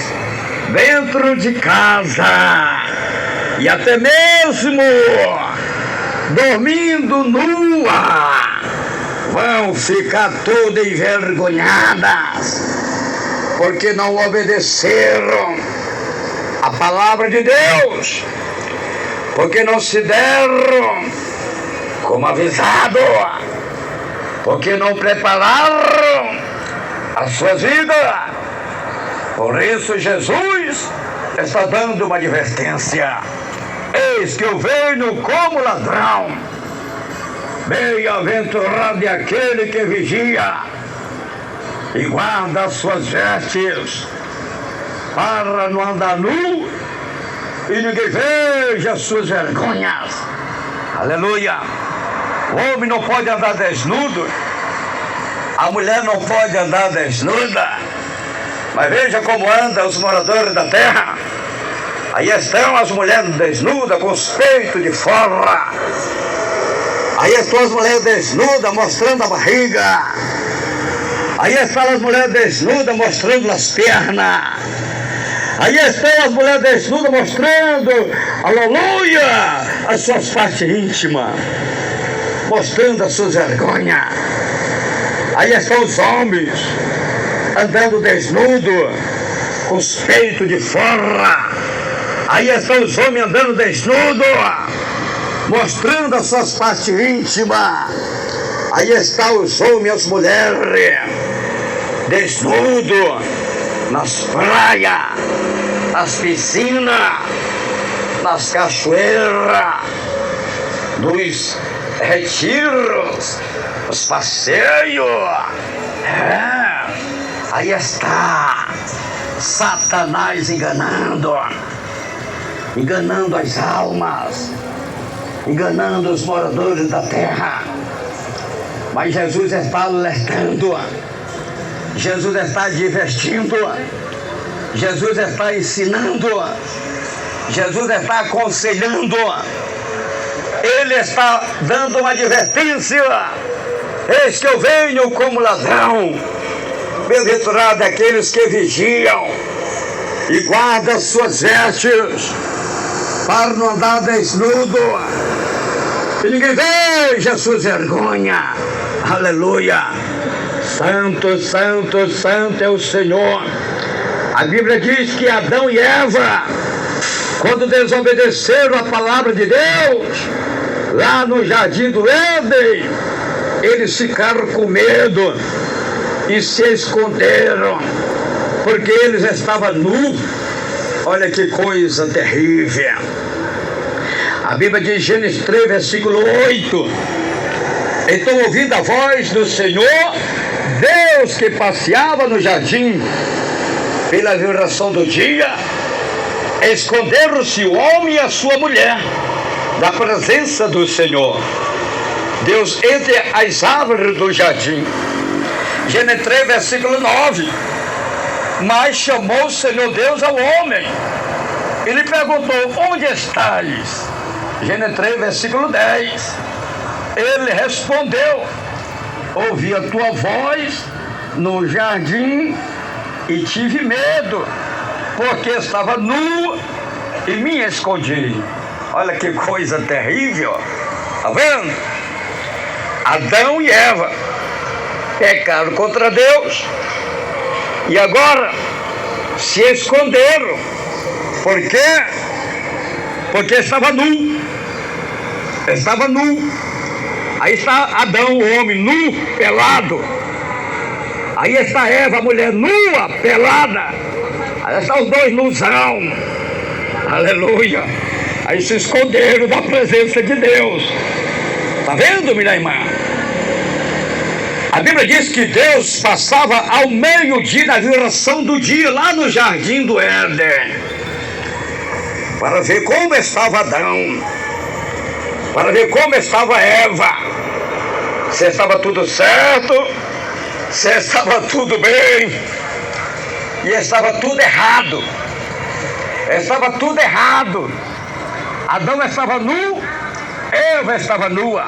dentro de casa e até mesmo dormindo nua, vão ficar todas envergonhadas porque não obedeceram a palavra de Deus, porque não se deram como avisado, porque não prepararam a sua vida, Por isso Jesus está dando uma advertência. Eis que eu venho como ladrão. Bem-aventurado é aquele que vigia e guarda as suas vestes, para não andar nu e ninguém veja as suas vergonhas. Aleluia! O homem não pode andar desnudo, a mulher não pode andar desnuda, mas veja como andam os moradores da terra. Aí estão as mulheres desnudas com os peitos de fora. Aí estão as mulheres desnudas mostrando a barriga. Aí estão as mulheres desnudas mostrando as pernas. Aí estão as mulheres desnudas mostrando, aleluia, as suas partes íntimas, mostrando as suas vergonhas. Aí estão os homens andando desnudo, com os peitos de fora. Aí estão os homens andando desnudo, mostrando as suas partes íntimas. Aí estão os homens e as mulheres desnudo nas praias, nas piscinas, nas cachoeiras, nos retiros, nos passeios. Aí está Satanás enganando as almas, enganando os moradores da terra. Mas Jesus está alertando, Jesus está divertindo, Jesus está ensinando, Jesus está aconselhando, Ele está dando uma advertência. Eis que eu venho como ladrão. Bem-aventurado é aqueles que vigiam e guardam suas vestes, para não andar desnudo e ninguém veja suas vergonhas. Aleluia! Santo, santo, santo é o Senhor. A Bíblia diz que Adão e Eva, quando desobedeceram a palavra de Deus, lá no jardim do Éden, eles ficaram com medo e se esconderam, porque eles estavam nus. Olha que coisa terrível. A Bíblia diz, Gênesis 3, versículo 8: então, ouvindo a voz do Senhor Deus que passeava no jardim pela viração do dia, esconderam-se o homem e a sua mulher da presença do Senhor Deus entre as árvores do jardim. Gênesis 3, versículo 9: mas chamou o Senhor Deus ao homem e lhe perguntou, onde estás? Gênesis 3, versículo 10. Ele respondeu, ouvi a tua voz no jardim e tive medo, porque estava nu e me escondi. Olha que coisa terrível. Está vendo? Adão e Eva pecaram contra Deus e agora se esconderam. Por quê? Porque estava nu. Estava nu. Aí está Adão, o homem, nu, pelado. Aí está Eva, a mulher, nua, pelada. Aí estão os dois nuzão. Aleluia. Aí se esconderam da presença de Deus. Está vendo, minha irmã? A Bíblia diz que Deus passava ao meio-dia, na viração do dia, lá no jardim do Éden, para ver como estava Adão, para ver como estava Eva, se estava tudo certo, se estava tudo bem, e estava tudo errado. Estava tudo errado. Adão estava nu, Eva estava nua.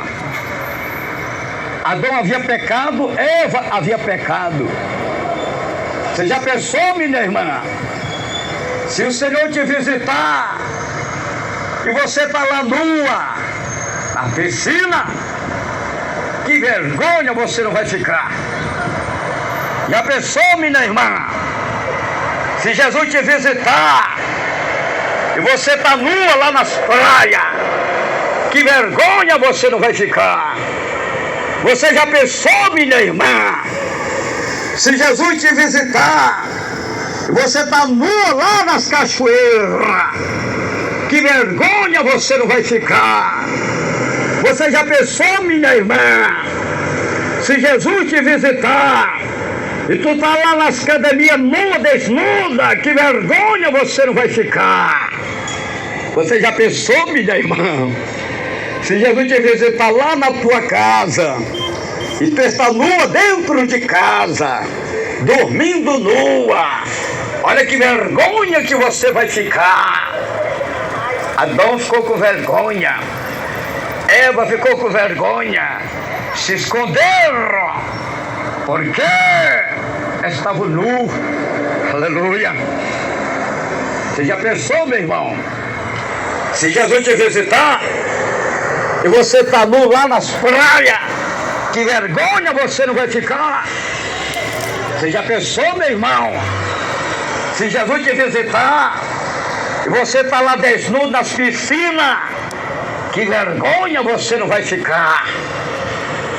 Adão havia pecado, Eva havia pecado. Você já pensou, minha irmã? Se o Senhor te visitar e você está lá nua, na piscina, que vergonha você não vai ficar. Já pensou, minha irmã? Se Jesus te visitar e você está nua lá nas praias, que vergonha você não vai ficar. Você já pensou, minha irmã? Se Jesus te visitar E você está nua lá nas cachoeiras. Que vergonha você não vai ficar. Você já pensou, minha irmã, se Jesus te visitar e tu tá lá nas academias nua, desnuda, que vergonha você não vai ficar. Você já pensou, minha irmã, se Jesus te visitar lá na tua casa e tu está nua dentro de casa, dormindo nua, olha que vergonha que você vai ficar. Adão ficou com vergonha, Eva ficou com vergonha, se esconderam, porque estavam nus. Aleluia. Você já pensou, meu irmão, se Jesus te visitar e você está nu lá nas praias, que vergonha você não vai ficar. Você já pensou, meu irmão, se Jesus te visitar e você está lá desnudo nas piscinas, que vergonha você não vai ficar.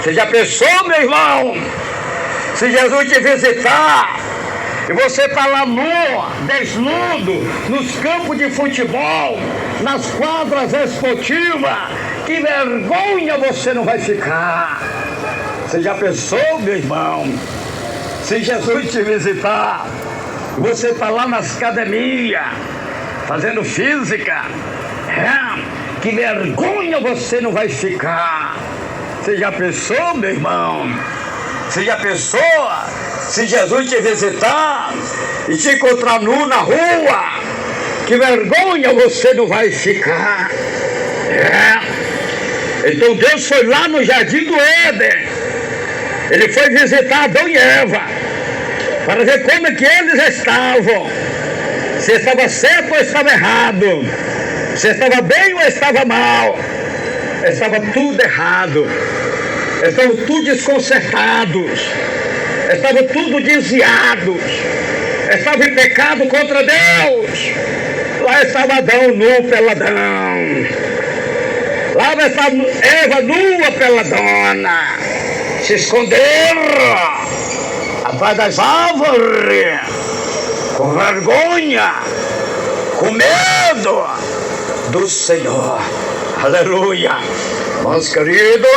Você já pensou, meu irmão, se Jesus te visitar e você está lá nu, desnudo, nos campos de futebol, nas quadras esportivas, que vergonha você não vai ficar. Você já pensou, meu irmão, se Jesus te visitar, você está lá nas academias, fazendo física, que vergonha você não vai ficar. Você já pensou, meu irmão? Você já pensou se Jesus te visitar e te encontrar nu na rua? Que vergonha você não vai ficar. Então Deus foi lá no jardim do Éden. Ele foi visitar Adão e Eva para ver como é que eles estavam. Se estava certo ou estava errado. Se estava bem ou estava mal. Estava tudo errado. Estavam tudo desconcertados. Estavam tudo desviados. Estavam em pecado contra Deus. Lá estava Adão nu peladão. Lá estava Eva nua peladona. Se esconderam atrás das árvores, com vergonha, com medo do Senhor. Aleluia. Irmãos queridos,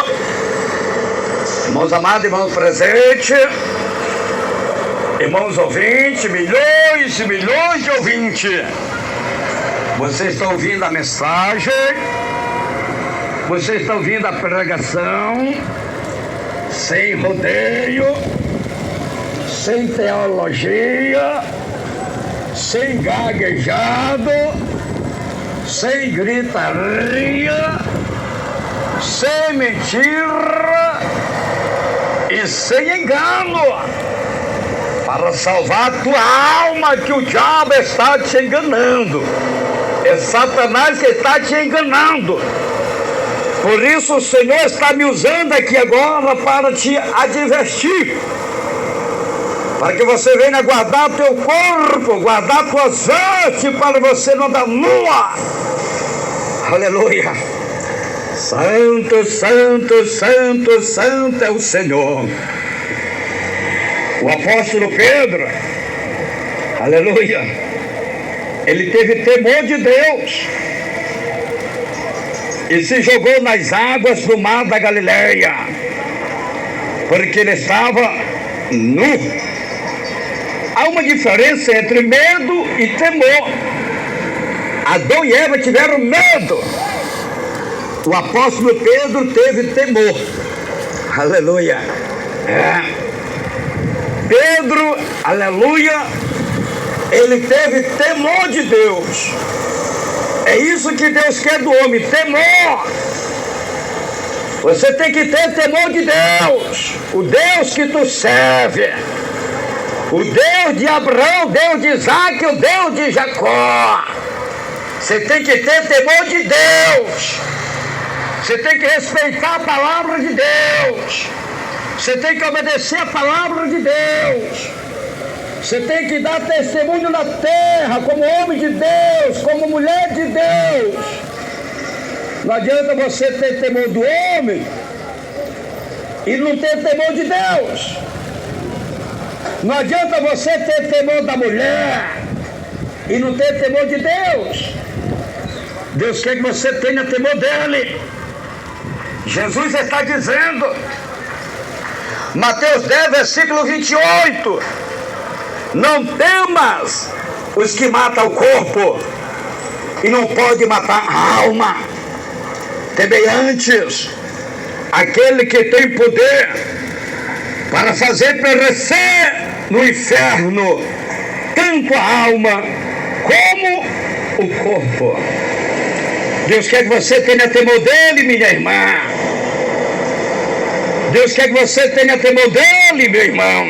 irmãos amados, irmãos presentes, irmãos ouvintes, milhões e milhões de ouvintes, vocês estão ouvindo a mensagem, vocês estão ouvindo a pregação, sem rodeio, sem teologia, sem gaguejado, sem gritaria, sem mentira e sem engano, para salvar a tua alma, que o diabo está te enganando. É Satanás que está te enganando. Por isso o Senhor está me usando aqui agora para te advertir, para que você venha guardar teu corpo, guardar tuas vestes, para você não dar nua. Aleluia. Santo, santo, santo, santo é o Senhor. O apóstolo Pedro, aleluia, ele teve temor de Deus e se jogou nas águas do mar da Galileia, porque ele estava nu. Há uma diferença entre medo e temor. Adão e Eva tiveram medo. O apóstolo Pedro teve temor. Aleluia. Pedro, aleluia, ele teve temor de Deus. É isso que Deus quer do homem, temor. Você tem que ter temor de Deus. O Deus que tu serve, o Deus de Abraão, o Deus de Isaac, o Deus de Jacó. Você tem que ter temor de Deus. Você tem que respeitar a palavra de Deus. Você tem que obedecer a palavra de Deus. Você tem que dar testemunho na terra como homem de Deus, como mulher de Deus. Não adianta você ter temor do homem e não ter temor de Deus. Não adianta você ter temor da mulher e não ter temor de Deus. Deus quer que você tenha temor dele. Jesus está dizendo, Mateus 10, versículo 28, não temas os que matam o corpo e não pode matar a alma. Temei antes aquele que tem poder para fazer perecer no inferno tanto a alma como o corpo. Deus quer que você tenha temor dele, minha irmã. Deus quer que você tenha temor dele, meu irmão.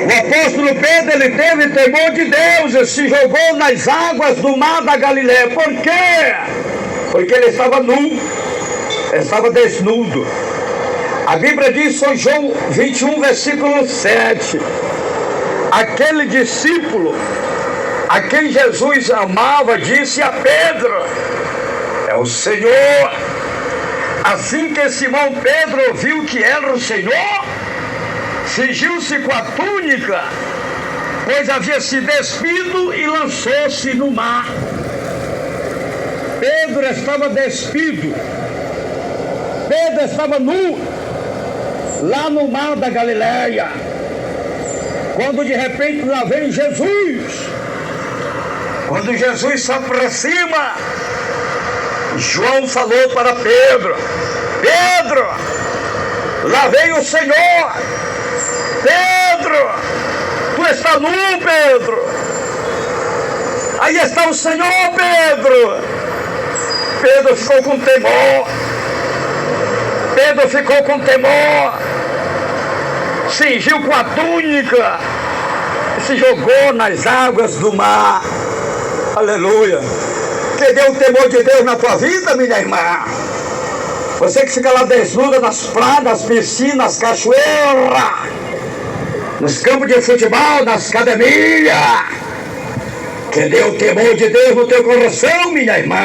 O apóstolo Pedro, ele teve temor de Deus e se jogou nas águas do mar da Galileia. Por quê? Porque ele estava nu, ele estava desnudo. A Bíblia diz em João 21, versículo 7, aquele discípulo a quem Jesus amava disse a Pedro, é o Senhor. Assim que Simão Pedro ouviu que era o Senhor, cingiu-se com a túnica, pois havia se despido e lançou-se no mar. Pedro estava despido, Pedro estava nu, lá no mar da Galileia, quando de repente lá vem Jesus. Quando Jesus se aproxima, João falou para Pedro, Pedro, lá vem o Senhor. Pedro, tu está nu, Pedro. Aí está o Senhor, Pedro. Pedro ficou com temor. Pedro ficou com temor. Cingiu com a túnica e se jogou nas águas do mar. Aleluia. Cadê o temor de Deus na tua vida, minha irmã? Você que fica lá desnuda nas praias, nas piscinas, nas cachoeiras, nos campos de futebol, nas academias. Cadê o temor de Deus no teu coração, minha irmã?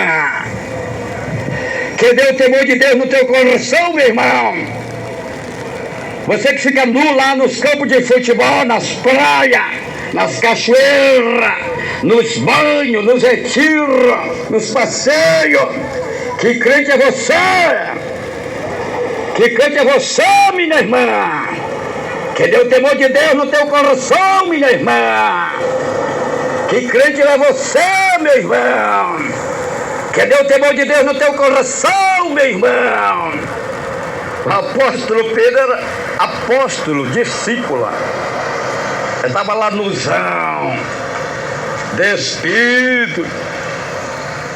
Cadê o temor de Deus no teu coração, meu irmão? Você que fica nu lá nos campos de futebol, nas praias, nas cachoeiras, nos banhos, nos retiros, nos passeios. Que crente é você? Que crente é você, minha irmã? Cadê o temor de Deus no teu coração, minha irmã? Que crente é você, meu irmão? Cadê o temor de Deus no teu coração, meu irmão? O apóstolo Pedro era apóstolo, discípulo. Estava lá no zão, despido,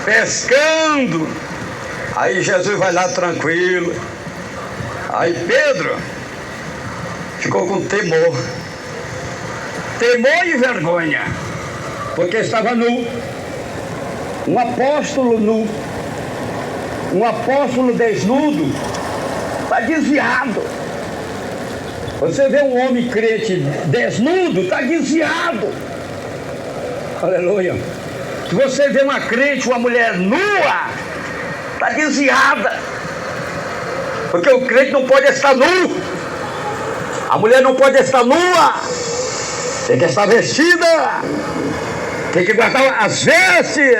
pescando. Aí Jesus vai lá tranquilo. Aí Pedro ficou com temor. Temor e vergonha, porque estava nu. Um apóstolo nu, um apóstolo desnudo, está desviado. Você vê um homem crente desnudo, está desviado. Aleluia. Se você vê uma crente, uma mulher nua, está desviada. Porque o crente não pode estar nu. A mulher não pode estar nua. Tem que estar vestida. Tem que guardar as vestes.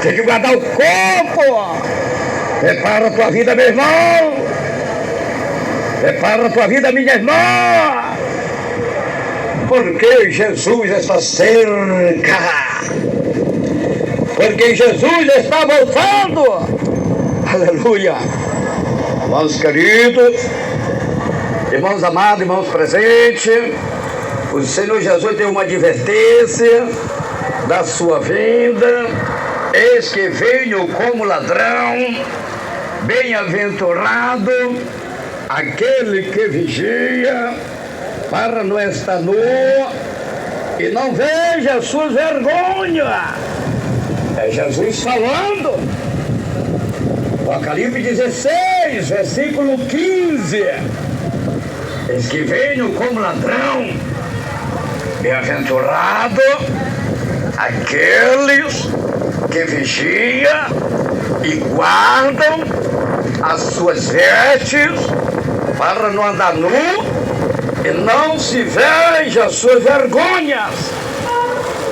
Tem que guardar o corpo. Prepara a tua vida, meu irmão. Prepara a tua vida, minha irmã. Porque Jesus está cerca. Porque Jesus está voltando. Aleluia. Irmãos queridos, irmãos amados, irmãos presentes, o Senhor Jesus deu uma advertência da sua vinda. Eis que venho como ladrão. Bem-aventurado aquele que vigia, para não estar nu e não veja as suas vergonhas. É Jesus falando. Apocalipse 16, versículo 15. Eis que venho como ladrão. Bem-aventurado aqueles que vigiam e guardam as suas vestes, para não andar nu E não se veja as suas vergonhas.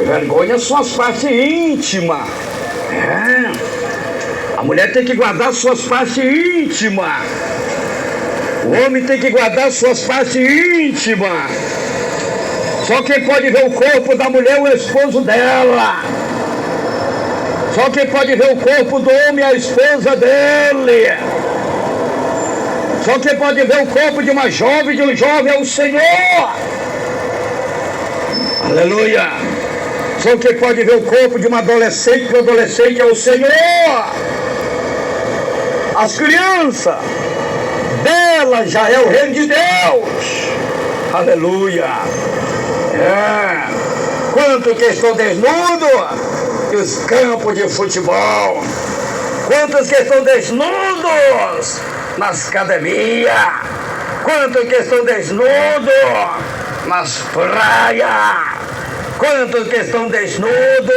Vergonhas são as partes íntimas. A mulher tem que guardar suas partes íntimas. O homem tem que guardar suas partes íntimas. Só quem pode ver o corpo da mulher é o esposo dela. Só quem pode ver o corpo do homem é a esposa dele. Só quem pode ver o corpo de uma jovem, de um jovem, é o Senhor. Aleluia. Só quem pode ver o corpo de uma adolescente, do adolescente, é o Senhor. As crianças, dela já é o reino de Deus. Aleluia. Quanto que estão desnudos nos campos de futebol. Quantos que estão desnudos nas academias. Quantos que estão desnudos nas praias. Quantos que estão desnudos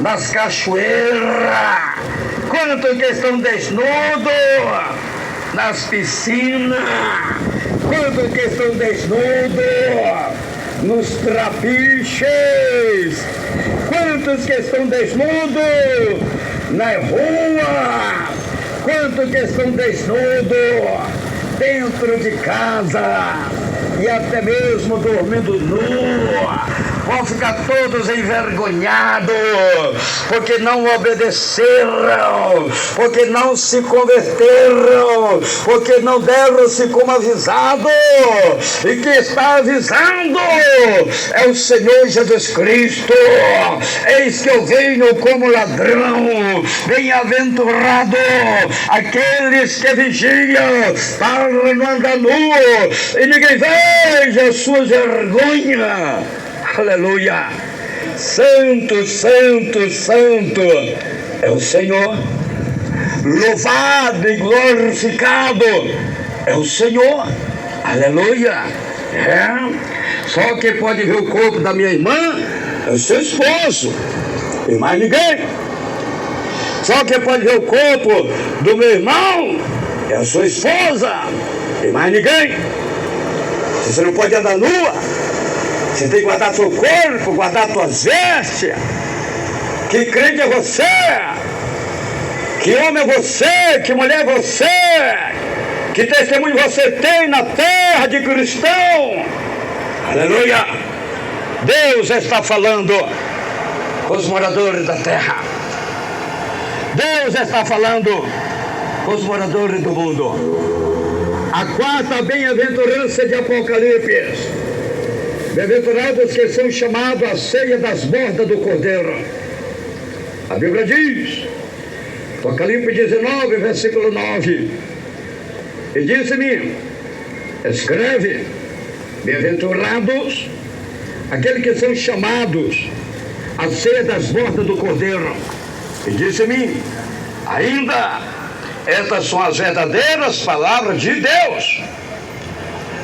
nas cachoeiras. Quantos que estão desnudos nas piscinas. Quantos que estão desnudos nos trapiches. Quantos que estão desnudos na rua. Quantos que estão desnudos dentro de casa e até mesmo dormindo nu. Vão ficar todos envergonhados, porque não obedeceram, porque não se converteram, porque não deram-se como avisados. E quem está avisando é o Senhor Jesus Cristo. Eis que eu venho como ladrão. Bem-aventurado aqueles que vigiam para não andar nu e ninguém veja as suas vergonhas. Aleluia. Santo, santo, santo é o Senhor. Louvado e glorificado é o Senhor. Aleluia. Só quem pode ver o corpo da minha irmã é o seu esposo e mais ninguém. Só quem pode ver o corpo do meu irmão é a sua esposa e mais ninguém. Você não pode andar nua. Você tem que guardar seu corpo, guardar suas vestes. Que crente é você? Que homem é você? Que mulher é você? Que testemunho você tem na terra de cristão? Aleluia! Deus está falando com os moradores da terra. Deus está falando com os moradores do mundo. A quarta bem-aventurança de Apocalipse. Bem-aventurados que são chamados à ceia das bordas do Cordeiro. A Bíblia diz, Apocalipse 19, versículo 9: e disse-me, escreve, bem-aventurados aqueles que são chamados à ceia das bordas do Cordeiro. E disse-me, ainda estas são as verdadeiras palavras de Deus.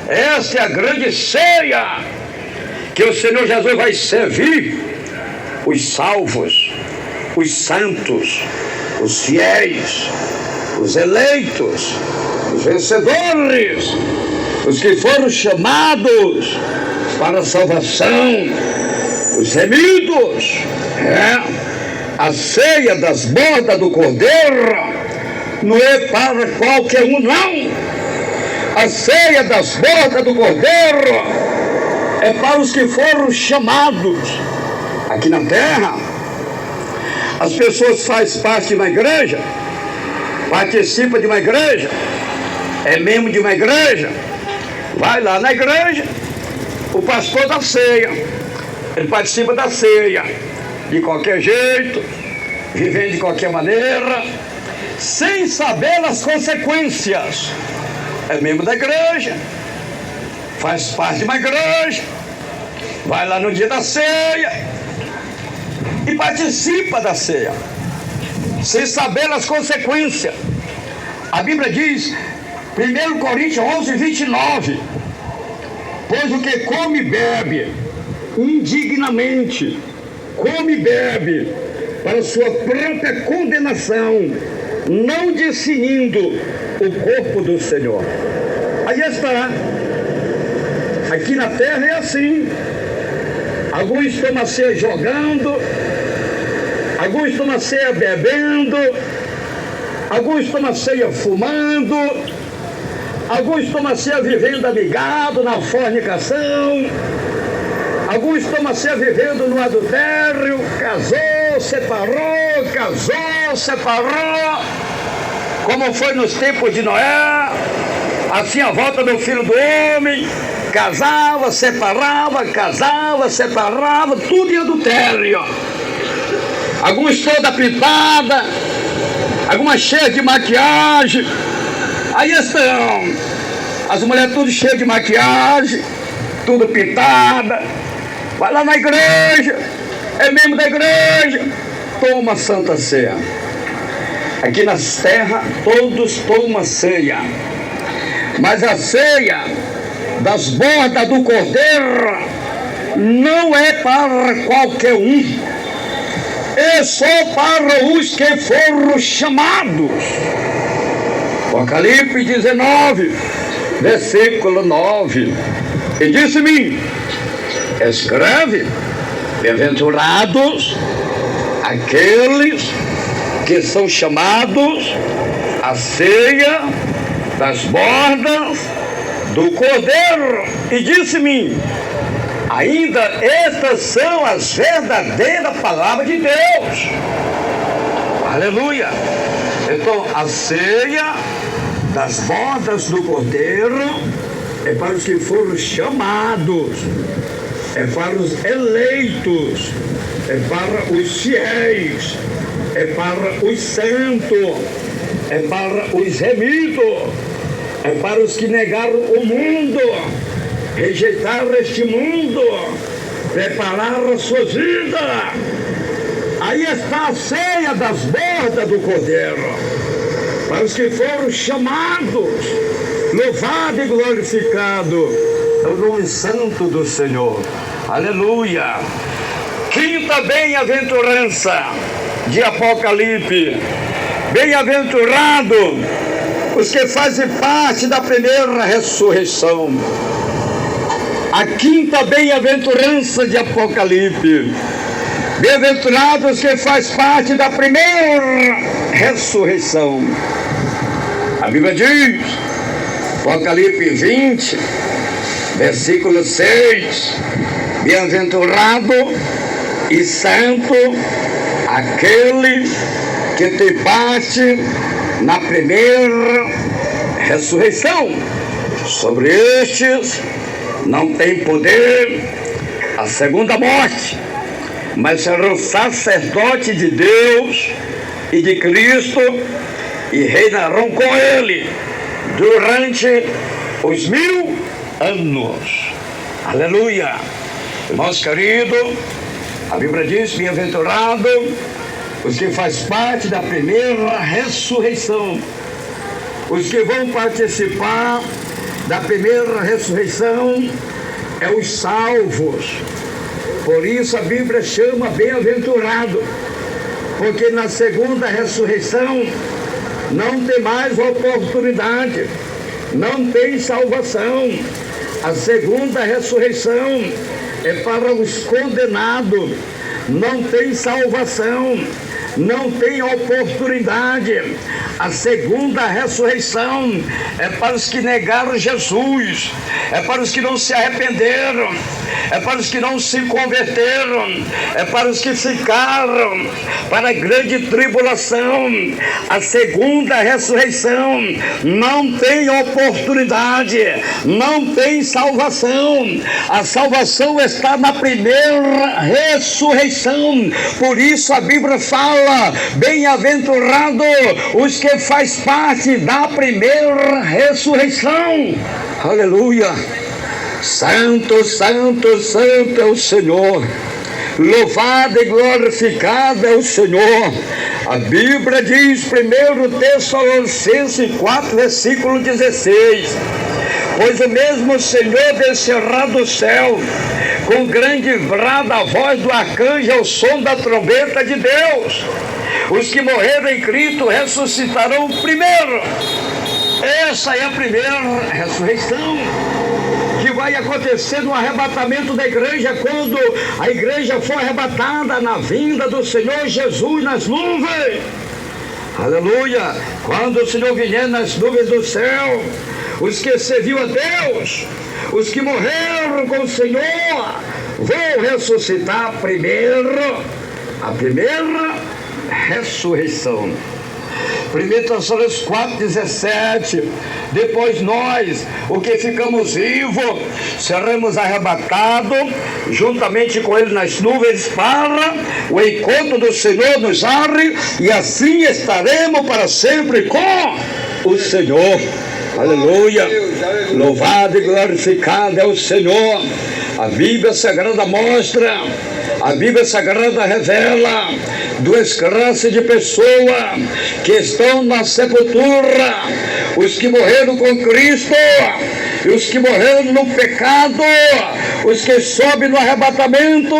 Esta é a grande ceia que o Senhor Jesus vai servir os salvos, os santos, os fiéis, os eleitos, os vencedores, os que foram chamados para a salvação, os remidos. A ceia das bordas do Cordeiro não é para qualquer um, não. A ceia das bordas do Cordeiro é para os que foram chamados. Aqui na terra, as pessoas fazem parte de uma igreja, participam de uma igreja, é membro de uma igreja, vai lá na igreja, o pastor da ceia, ele participa da ceia, de qualquer jeito, vivendo de qualquer maneira, sem saber as consequências. É membro da igreja, faz parte de uma igreja, vai lá no dia da ceia e participa da ceia, sem saber as consequências. A Bíblia diz, 1 Coríntios 11, 29, pois o que come e bebe indignamente, come e bebe para sua própria condenação, não discernindo o corpo do Senhor. Aí está. Aqui na terra é assim. Alguns tomam ceia jogando, alguns tomam ceia bebendo, alguns tomam ceia fumando, alguns tomam ceia vivendo amigado na fornicação, alguns tomam ceia vivendo no adultério, casou, separou, como foi nos tempos de Noé, assim a volta do Filho do Homem. Casava, separava, tudo em adultério. Alguns toda pintada, algumas cheias de maquiagem. Aí estão as mulheres tudo cheias de maquiagem, tudo pintada. Vai lá na igreja, é membro da igreja, toma a Santa Ceia. Aqui nas terras todos tomam ceia, mas a ceia das bordas do Cordeiro não é para qualquer um, é só para os que foram chamados. Apocalipse 19, versículo 9. E disse-me: escreve, bem-aventurados aqueles que são chamados à ceia das bordas do Cordeiro. E disse-me ainda: estas são as verdadeiras palavras de Deus. Aleluia. Então a ceia das bordas do Cordeiro é para os que foram chamados, é para os eleitos, é para os fiéis, é para os santos, é para os remidos, é para os que negaram o mundo, rejeitaram este mundo, prepararam a sua vida. Aí está a ceia das bordas do Cordeiro, para os que foram chamados. Louvado e glorificado é o nome santo do Senhor. Aleluia. Quinta bem-aventurança de Apocalipse. Bem-aventurado os que fazem parte da primeira ressurreição. A quinta bem-aventurança de Apocalipse. Bem-aventurados os que fazem parte da primeira ressurreição. A Bíblia diz, Apocalipse 20, versículo 6, bem-aventurado e santo aquele que tem parte na primeira ressurreição. Sobre estes não tem poder a segunda morte, mas serão sacerdotes de Deus e de Cristo e reinarão com ele durante os 1000 anos. Aleluia. Irmãos queridos, a Bíblia diz: bem-aventurado os que fazem parte da primeira ressurreição. Os que vão participar da primeira ressurreição é os salvos. Por isso a Bíblia chama bem-aventurado, porque na segunda ressurreição não tem mais oportunidade, não tem salvação. A segunda ressurreição é para os condenados, não tem salvação, não tem oportunidade. A segunda ressurreição é para os que negaram Jesus, é para os que não se arrependeram, é para os que não se converteram, é para os que ficaram para a grande tribulação. A segunda ressurreição não tem oportunidade, não tem salvação. A salvação está na primeira ressurreição. Por isso a Bíblia fala: bem-aventurado os que faz parte da primeira ressurreição. Aleluia. Santo, santo, santo é o Senhor. Louvado e glorificado é o Senhor. A Bíblia diz, 1 Tessalonicenses 4, versículo 16: pois o mesmo Senhor descerá do céu com grande brado, a voz do arcanjo, ao som da trombeta de Deus. Os que morreram em Cristo ressuscitarão primeiro. Essa é a primeira ressurreição, que vai acontecer no arrebatamento da igreja, quando a igreja for arrebatada na vinda do Senhor Jesus nas nuvens. Aleluia! Quando o Senhor vier nas nuvens do céu, os que serviram a Deus, os que morreram com o Senhor, vão ressuscitar primeiro, a primeira ressurreição. 1 Tessalonicenses 4,17. Depois nós, o que ficamos vivos, seremos arrebatados juntamente com ele nas nuvens para o encontro do Senhor nos ares, e assim estaremos para sempre com o Senhor. Aleluia! Louvado e glorificado é o Senhor. A Bíblia Sagrada mostra, a Bíblia Sagrada revela duas classes de pessoas que estão na sepultura: os que morreram com Cristo e os que morreram no pecado, os que sobem no arrebatamento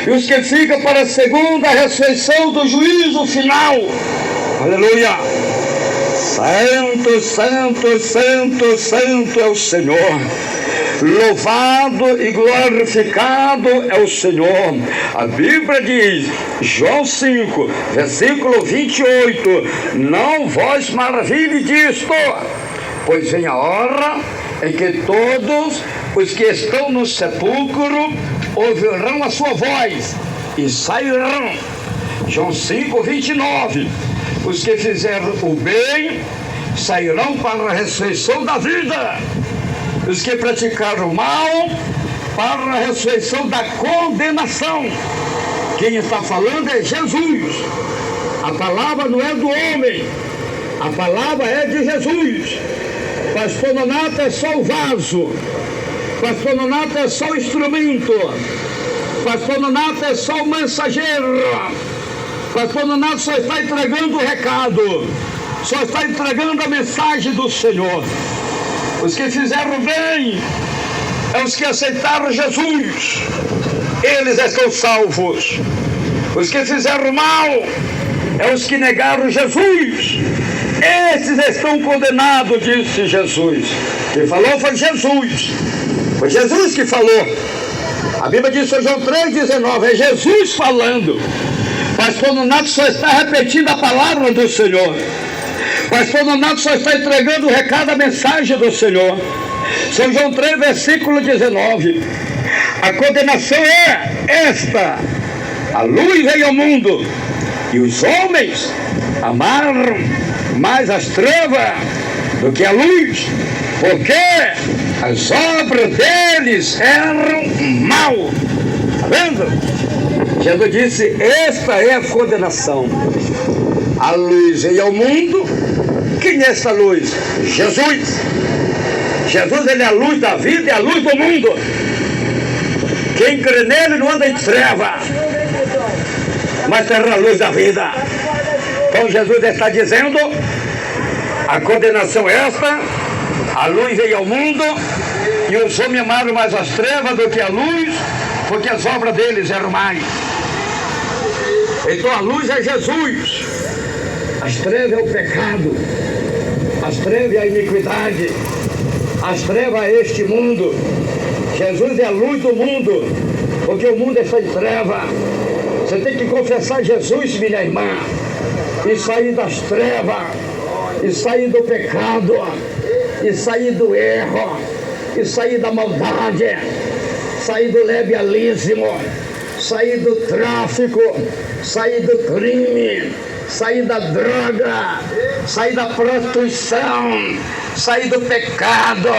e os que ficam para a segunda ressurreição do juízo final. Aleluia! Santo, santo, santo, santo é o Senhor. Louvado e glorificado é o Senhor. A Bíblia diz, João 5, versículo 28, não vos maravilhe disto, pois vem a hora em que todos os que estão no sepulcro ouvirão a sua voz e sairão. João 5, 29, os que fizeram o bem sairão para a ressurreição da vida, os que praticaram o mal para a ressurreição da condenação. Quem está falando é Jesus. A palavra não é do homem, a palavra é de Jesus. Pastor Nonato é só o vaso, Pastor Nonato é só o instrumento, Pastor Nonato é só o mensageiro, Pastor Nonato só está entregando o recado, só está entregando a mensagem do Senhor. Os que fizeram bem é os que aceitaram Jesus, eles estão salvos. Os que fizeram mal é os que negaram Jesus, esses estão condenados, disse Jesus. Quem falou foi Jesus, foi Jesus que falou. A Bíblia diz em João 3,19, é Jesus falando. Pastor Nonato só está repetindo a palavra do Senhor. Pastor Nonato só está entregando o recado, a mensagem do Senhor. São João 3, versículo 19. A condenação é esta: a luz veio ao mundo, e os homens amaram mais as trevas do que a luz, porque as obras deles eram mal. Está vendo? Jesus disse, esta é a condenação. A luz veio ao mundo. Quem é essa luz? Jesus. Jesus, ele é a luz da vida e a luz do mundo. Quem crê nele não anda em treva, mas terá a luz da vida. Então Jesus está dizendo, a condenação é esta: a luz veio ao mundo, e os homens amaram mais as trevas do que a luz, porque as obras deles eram mais. Então a luz é Jesus, as trevas é o pecado, as trevas é a iniquidade, as trevas é este mundo. Jesus é a luz do mundo, porque o mundo está em treva. Você tem que confessar Jesus, minha irmã, e sair das trevas, e sair do pecado, e sair do erro, e sair da maldade, sair do levialismo, sair do tráfico, sair do crime, sair da droga, sair da prostituição, sair do pecado.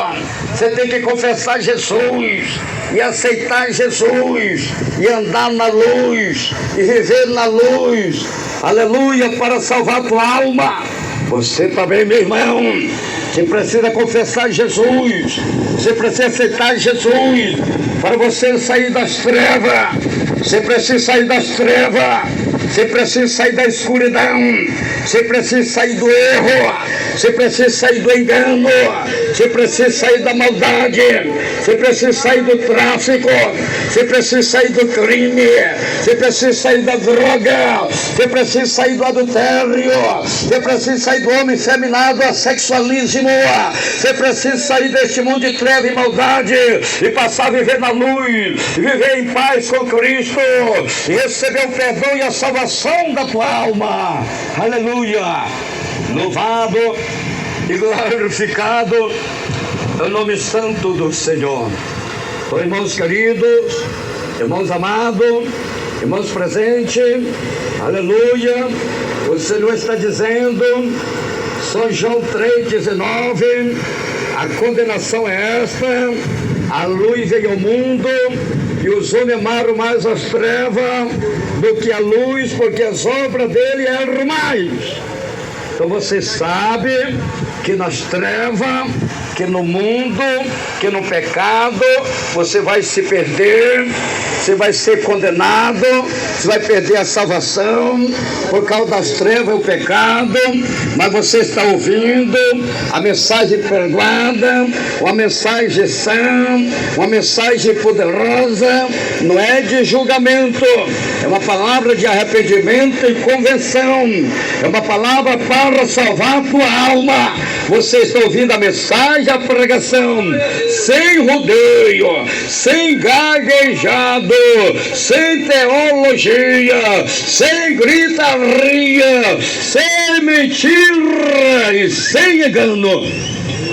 Você tem que confessar Jesus e aceitar Jesus e andar na luz e viver na luz, aleluia, para salvar tua alma. Você também, meu irmão, você precisa confessar Jesus, você precisa aceitar Jesus para você sair das trevas. Você precisa sair das trevas, Você precisa sair da escuridão. Você precisa sair do erro. Você precisa sair do engano. Você precisa sair da maldade. Você precisa sair do tráfico. Você precisa sair do crime. Você precisa sair da droga. Você precisa sair do adultério. Você precisa sair do homem feminado, sexualismo. Você precisa sair deste mundo de treva e maldade e passar a viver na luz, viver em paz com Cristo e receber o perdão e a salvação da tua alma. Aleluia! Louvado e glorificado é o nome santo do Senhor. Então, irmãos queridos, irmãos amados, irmãos presentes, aleluia, o Senhor está dizendo, São João 3,19, a condenação é esta: a luz veio ao mundo e os homens amaram mais as trevas do que a luz, porque as obras dele eram mais. Então você sabe que nas trevas, que no mundo, que no pecado, você vai se perder, você vai ser condenado, você vai perder a salvação por causa das trevas e o pecado. Mas você está ouvindo a mensagem perdoada, uma mensagem sã, uma mensagem poderosa, não é de julgamento, é uma palavra de arrependimento e conversão, é uma palavra para salvar a tua alma. Você está ouvindo a mensagem, a pregação, sem rodeio, sem gaguejado, sem teologia, sem gritaria, sem mentira e sem engano.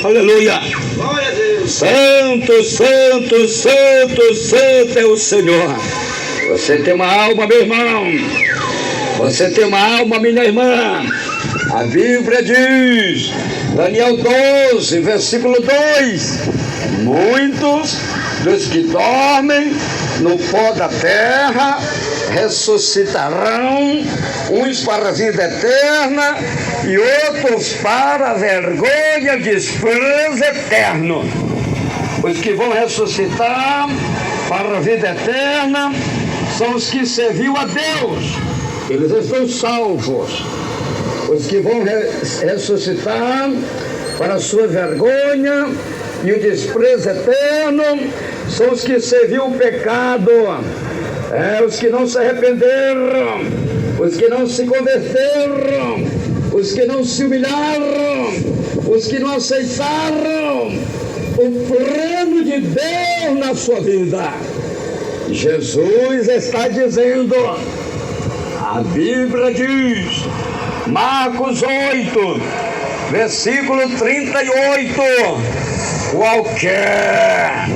Aleluia! Glória a Deus! Santo, santo, santo, santo é o Senhor. Você tem uma alma, meu irmão. Você tem uma alma, minha irmã. A Bíblia diz, Daniel 12, versículo 2: muitos dos que dormem no pó da terra ressuscitarão, uns para a vida eterna e outros para a vergonha e desprezo eterno. Os que vão ressuscitar para a vida eterna são os que serviram a Deus, eles estão salvos. Os que vão ressuscitar para a sua vergonha e o desprezo eterno são os que serviram o pecado, os que não se arrependeram, os que não se converteram, os que não se humilharam, os que não aceitaram o plano de Deus na sua vida. Jesus está dizendo, a Bíblia diz, Marcos 8, versículo 38, qualquer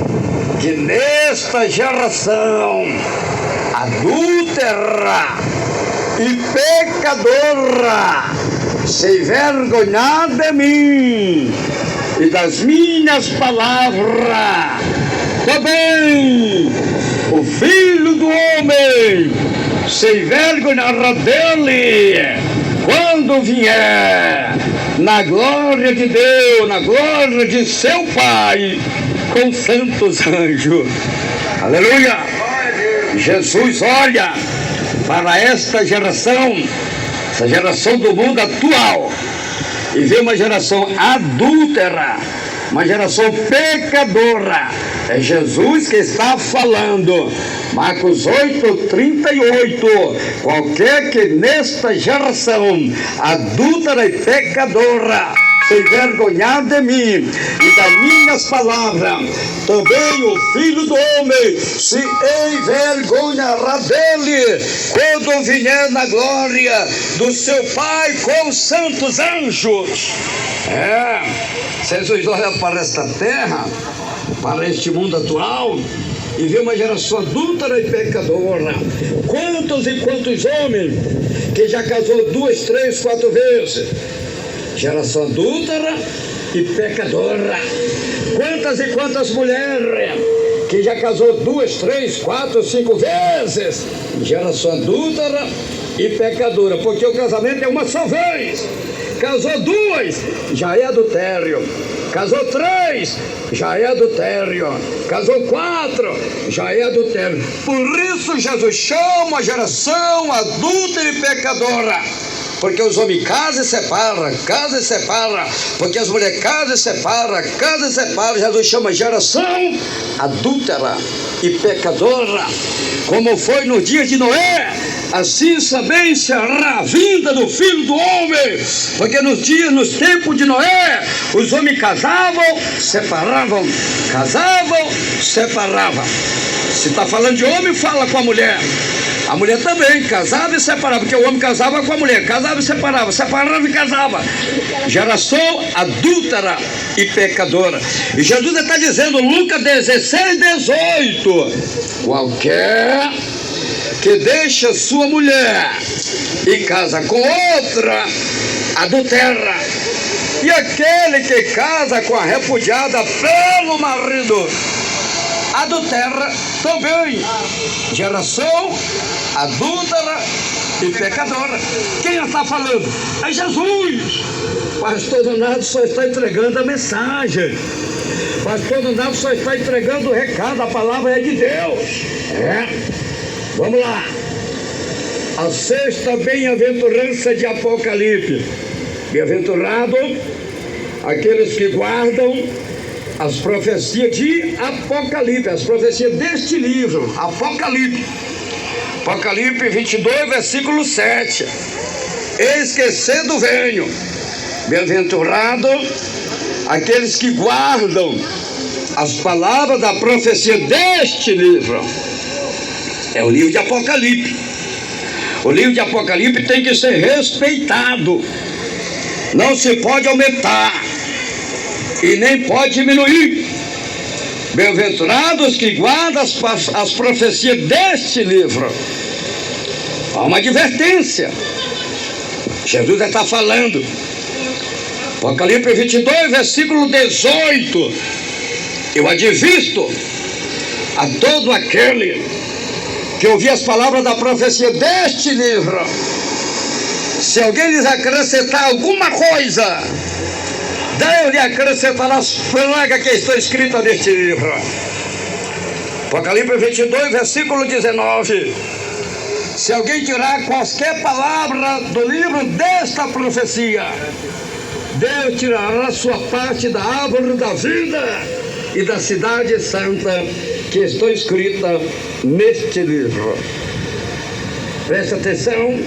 que nesta geração adúltera e pecadora se envergonhar de mim e das minhas palavras, também o Filho do Homem se envergonhará dele quando vier na glória de Deus, na glória de seu Pai, com santos anjos. Aleluia! Jesus olha para esta geração, essa geração do mundo atual, e vê uma geração adúltera, uma geração pecadora. É Jesus que está falando. Marcos 8, 38. Qualquer que nesta geração adúltera e pecadora se envergonhar de mim e das minhas palavras, também o Filho do Homem se envergonhará dele quando vier na glória do seu Pai com os santos anjos. Jesus olha para esta terra, para este mundo atual, e vê uma geração adúltera e pecadora. Quantos e quantos homens que já casou 2, 3, 4 vezes? Geração adúltera e pecadora. Quantas e quantas mulheres que já casou 2, 3, 4, 5 vezes? Geração adúltera e pecadora, porque o casamento é uma só vez. Casou 2, já é adultério. Casou 3, já é adultério. Casou 4, já é adultério. Por isso Jesus chama a geração adúltera e pecadora. Porque os homens casam e separam, porque as mulheres casam e separam, Jesus chama geração adúltera e pecadora, como foi no dia de Noé, assim também será a vinda do Filho do Homem, porque nos tempos de Noé, os homens casavam, separavam, Se está falando de homem, fala com a mulher. A mulher também casava e separava, porque o homem casava com a mulher, casava e separava e casava. Geração adúltera e pecadora. E Jesus está dizendo, Lucas 16, 18: qualquer que deixa sua mulher e casa com outra, adultera. E aquele que casa com a repudiada pelo marido, adultera também. Geração adúltera e pecadora. Quem está falando? É Jesus. Pastor Donato só está entregando a mensagem. Pastor Donato só está entregando o recado. A palavra é de Deus. Vamos lá. A sexta bem-aventurança de Apocalipse. Bem-aventurado aqueles que guardam as profecias de Apocalipse, as profecias deste livro, Apocalipse 22, versículo 7. Eis que cedo venho. Bem-aventurado aqueles que guardam as palavras da profecia deste livro. É o livro de Apocalipse. O livro de Apocalipse tem que ser respeitado. Não se pode aumentar e nem pode diminuir. Bem-aventurados que guardam as profecias deste livro. Há uma advertência. Jesus está falando. Apocalipse 22, versículo 18. Eu advirto a todo aquele que ouvir as palavras da profecia deste livro. Se alguém lhes acrescentar alguma coisa, Deus lhe acrescentará as pragas que estão escritas neste livro. Apocalipse 22, versículo 19. Se alguém tirar qualquer palavra do livro desta profecia, Deus tirará sua parte da árvore da vida e da cidade santa que estão escritas neste livro. Preste atenção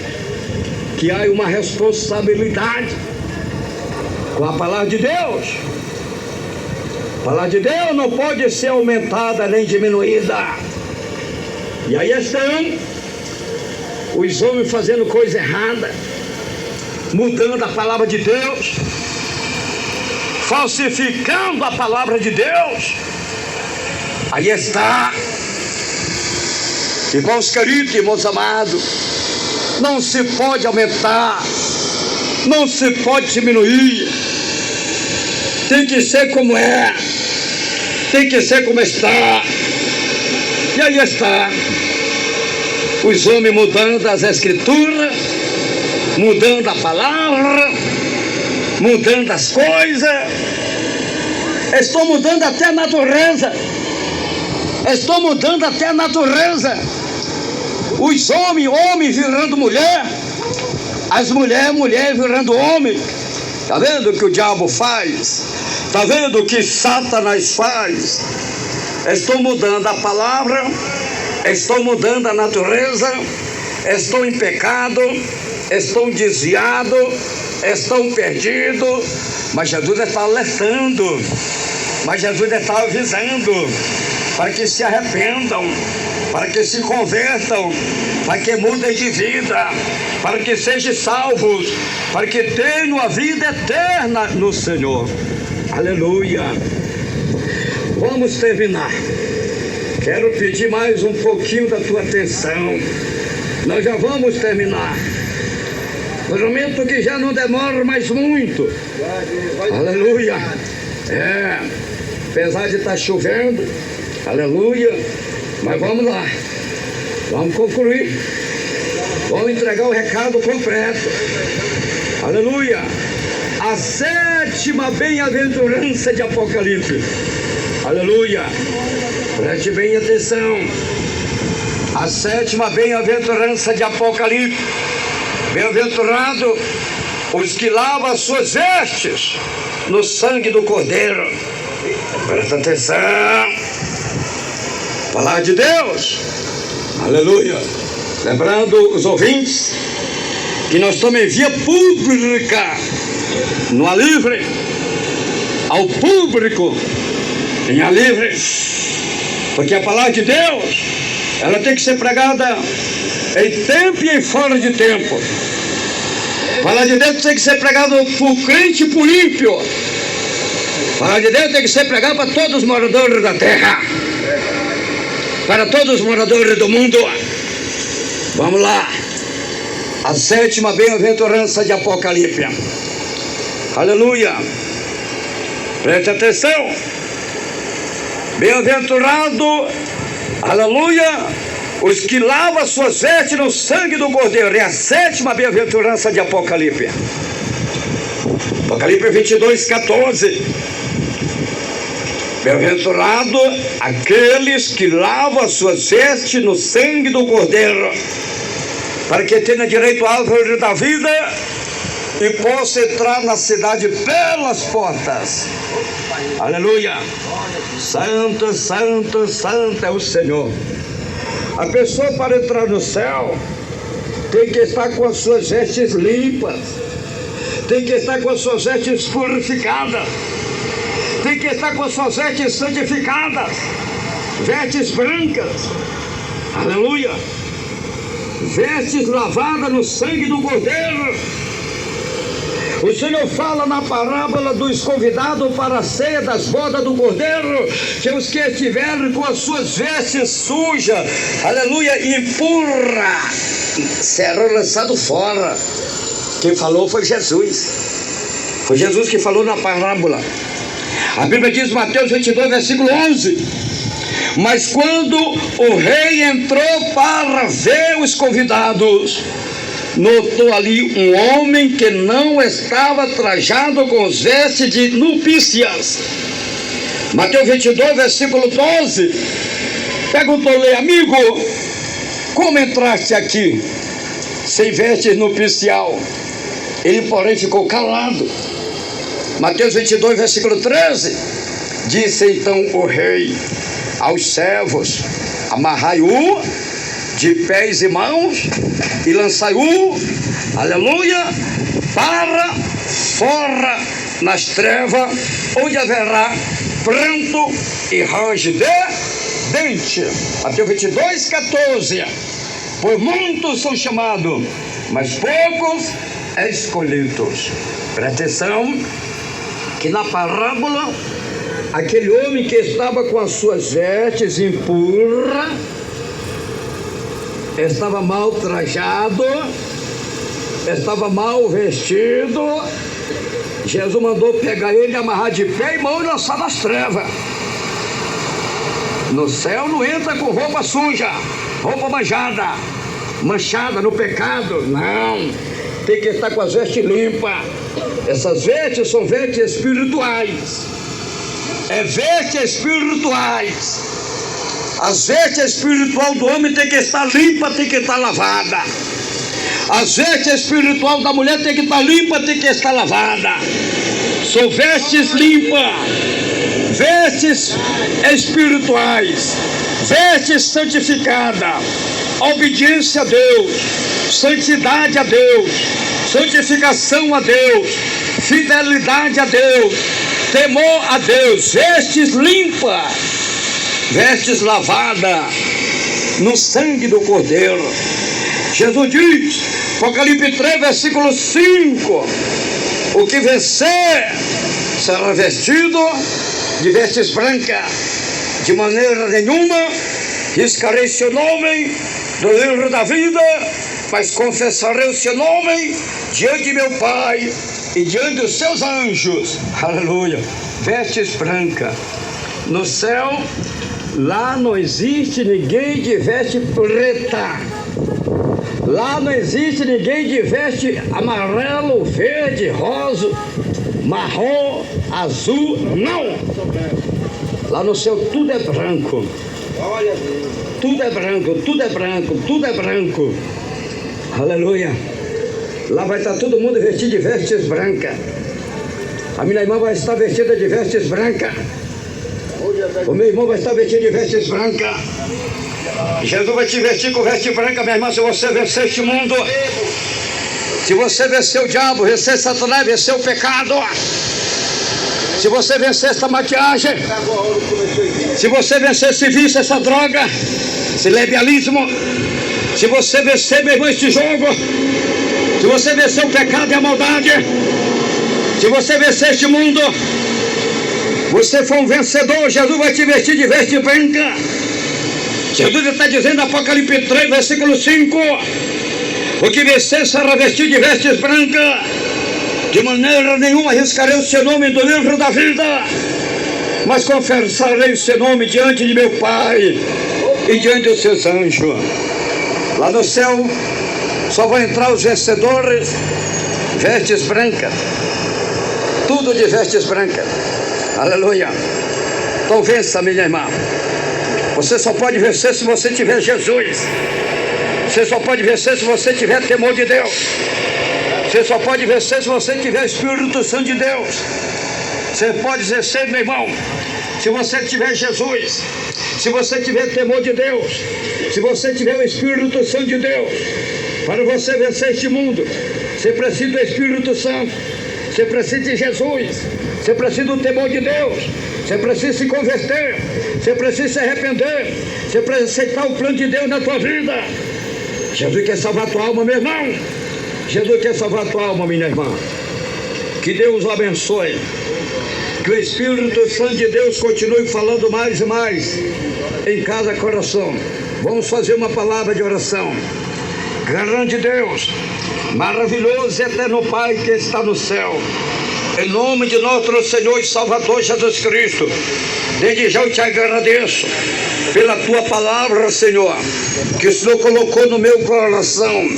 que há uma responsabilidade com a palavra de Deus. A palavra de Deus não pode ser aumentada nem diminuída. E aí estão os homens fazendo coisa errada, mudando a palavra de Deus, falsificando a palavra de Deus. Aí está. Irmãos queridos, irmãos amados, não se pode aumentar, não se pode diminuir. Tem que ser como é, tem que ser como está. E aí está os homens mudando as escrituras, mudando a palavra, mudando as coisas. Estão mudando até a natureza. Estão mudando até a natureza. Os homens virando mulher, as mulheres virando homem. Está vendo o que o diabo faz? Está vendo o que Satanás faz? Estão mudando a palavra, estão mudando a natureza, estão em pecado, estão desviados, estão perdidos. Mas Jesus está alertando, mas Jesus está avisando para que se arrependam, para que se convertam, para que mudem de vida, para que sejam salvos, para que tenham a vida eterna no Senhor. Aleluia. Vamos terminar. Quero pedir mais um pouquinho da tua atenção. Nós já vamos terminar. Prometo que já não demora mais muito. Aleluia. Apesar de estar chovendo, aleluia, mas vamos lá, vamos concluir, vamos entregar o recado completo. Aleluia. A série sétima bem-aventurança de Apocalipse. Aleluia. Preste bem atenção. A sétima bem-aventurança de Apocalipse. Bem-aventurado os que lavam as suas vestes no sangue do Cordeiro. Presta atenção. Palavra de Deus. Aleluia. Lembrando os ouvintes que nós estamos em via pública, no ar livre, ao público em ar livre, porque a palavra de Deus, ela tem que ser pregada em tempo e em fora de tempo. A palavra de Deus tem que ser pregada por crente e por ímpio. A palavra de Deus tem que ser pregada para todos os moradores da terra, para todos os moradores do mundo. Vamos lá. A sétima bem-aventurança de Apocalipse. Aleluia. Preste atenção. Bem-aventurado, aleluia, os que lavam as suas vestes no sangue do Cordeiro. É a sétima bem-aventurança de Apocalipse. Apocalipse 22, 14. Bem-aventurado aqueles que lavam as suas vestes no sangue do Cordeiro, para que tenha direito à árvore da vida e possa entrar na cidade pelas portas. Aleluia. Santo, santo, santo é o Senhor. A pessoa, para entrar no céu, tem que estar com as suas vestes limpas, tem que estar com as suas vestes purificadas, tem que estar com as suas vestes santificadas, vestes brancas. Aleluia. Vestes lavadas no sangue do Cordeiro. O Senhor fala na parábola dos convidados para a ceia das bodas do Cordeiro, que os que estiverem com as suas vestes sujas, aleluia, impura, serão lançados fora. Quem falou foi Jesus. Foi Jesus que falou na parábola. A Bíblia diz, Mateus 22, versículo 11: mas quando o rei entrou para ver os convidados, notou ali um homem que não estava trajado com as vestes de núpcias. Mateus 22, versículo 12. Perguntou-lhe, amigo, como entraste aqui sem vestes nupcial? Ele, porém, ficou calado. Mateus 22, versículo 13. Disse então o rei aos servos, amarrai-o de pés e mãos e lançai-o, aleluia, para fora nas trevas, onde haverá pranto e ranger de dente. Mateus 22, 14. Pois muitos são chamados, mas poucos escolhidos. Presta atenção que na parábola, aquele homem que estava com as suas vestes impuras, estava mal trajado, estava mal vestido. Jesus mandou pegar ele, amarrar de pé e mão e lançar nas trevas. No céu não entra com roupa suja, roupa manchada no pecado. Não, tem que estar com as vestes limpas. Essas vestes são vestes espirituais. É vestes espirituais. As vestes espiritual do homem tem que estar limpa, tem que estar lavada. As vestes espiritual da mulher tem que estar limpa, tem que estar lavada. São vestes limpas, vestes espirituais, vestes santificadas, obediência a Deus, santidade a Deus, santificação a Deus, fidelidade a Deus, temor a Deus, vestes limpas, vestes lavadas no sangue do Cordeiro. Jesus diz, Apocalipse 3, versículo 5, o que vencer será vestido de vestes brancas, de maneira nenhuma riscarei seu nome do livro da vida, mas confessarei o seu nome diante de meu Pai e diante dos seus anjos. Aleluia. Vestes brancas. No céu, lá não existe ninguém de veste preta. Lá não existe ninguém de veste amarelo, verde, rosa, marrom, azul, não. Lá no céu tudo é branco. Tudo é branco, tudo é branco, tudo é branco. Aleluia. Lá vai estar todo mundo vestido de vestes brancas. A minha irmã vai estar vestida de vestes brancas. O meu irmão vai estar vestido de vestes brancas. Jesus vai te vestir com veste branca, minha irmã, se você vencer este mundo. Se você vencer o diabo, vencer Satanás, vencer o pecado. Se você vencer essa maquiagem, se você vencer esse vício, essa droga, esse levialismo, se você vencer, meu irmão, este jogo, se você vencer o pecado e a maldade, se você vencer este mundo, você for um vencedor. Jesus vai te vestir de veste branca. Jesus está dizendo, Apocalipse 3, versículo 5, o que vencer será vestido de vestes brancas. De maneira nenhuma arriscarei o seu nome do livro da vida, mas confessarei o seu nome diante de meu Pai e diante dos seus anjos. Lá no céu só vão entrar os vencedores, vestes brancas, tudo de vestes brancas. Aleluia. Então vença, minha irmã. Você só pode vencer se você tiver Jesus. Você só pode vencer se você tiver temor de Deus. Você só pode vencer se você tiver o Espírito Santo de Deus. Você pode vencer, meu irmão, se você tiver Jesus. Se você tiver temor de Deus. Se você tiver o Espírito Santo de Deus. Para você vencer este mundo, você precisa do Espírito Santo. Você precisa de Jesus. Você precisa do temor de Deus. Você precisa se converter. Você precisa se arrepender. Você precisa aceitar o plano de Deus na tua vida. Jesus quer salvar a tua alma, meu irmão. Jesus quer salvar a tua alma, minha irmã. Que Deus o abençoe. Que o Espírito Santo de Deus continue falando mais e mais em cada coração. Vamos fazer uma palavra de oração. Grande Deus, maravilhoso e eterno Pai que está no céu, em nome de nosso Senhor e Salvador Jesus Cristo, desde já eu te agradeço pela tua palavra, Senhor, que o Senhor colocou no meu coração,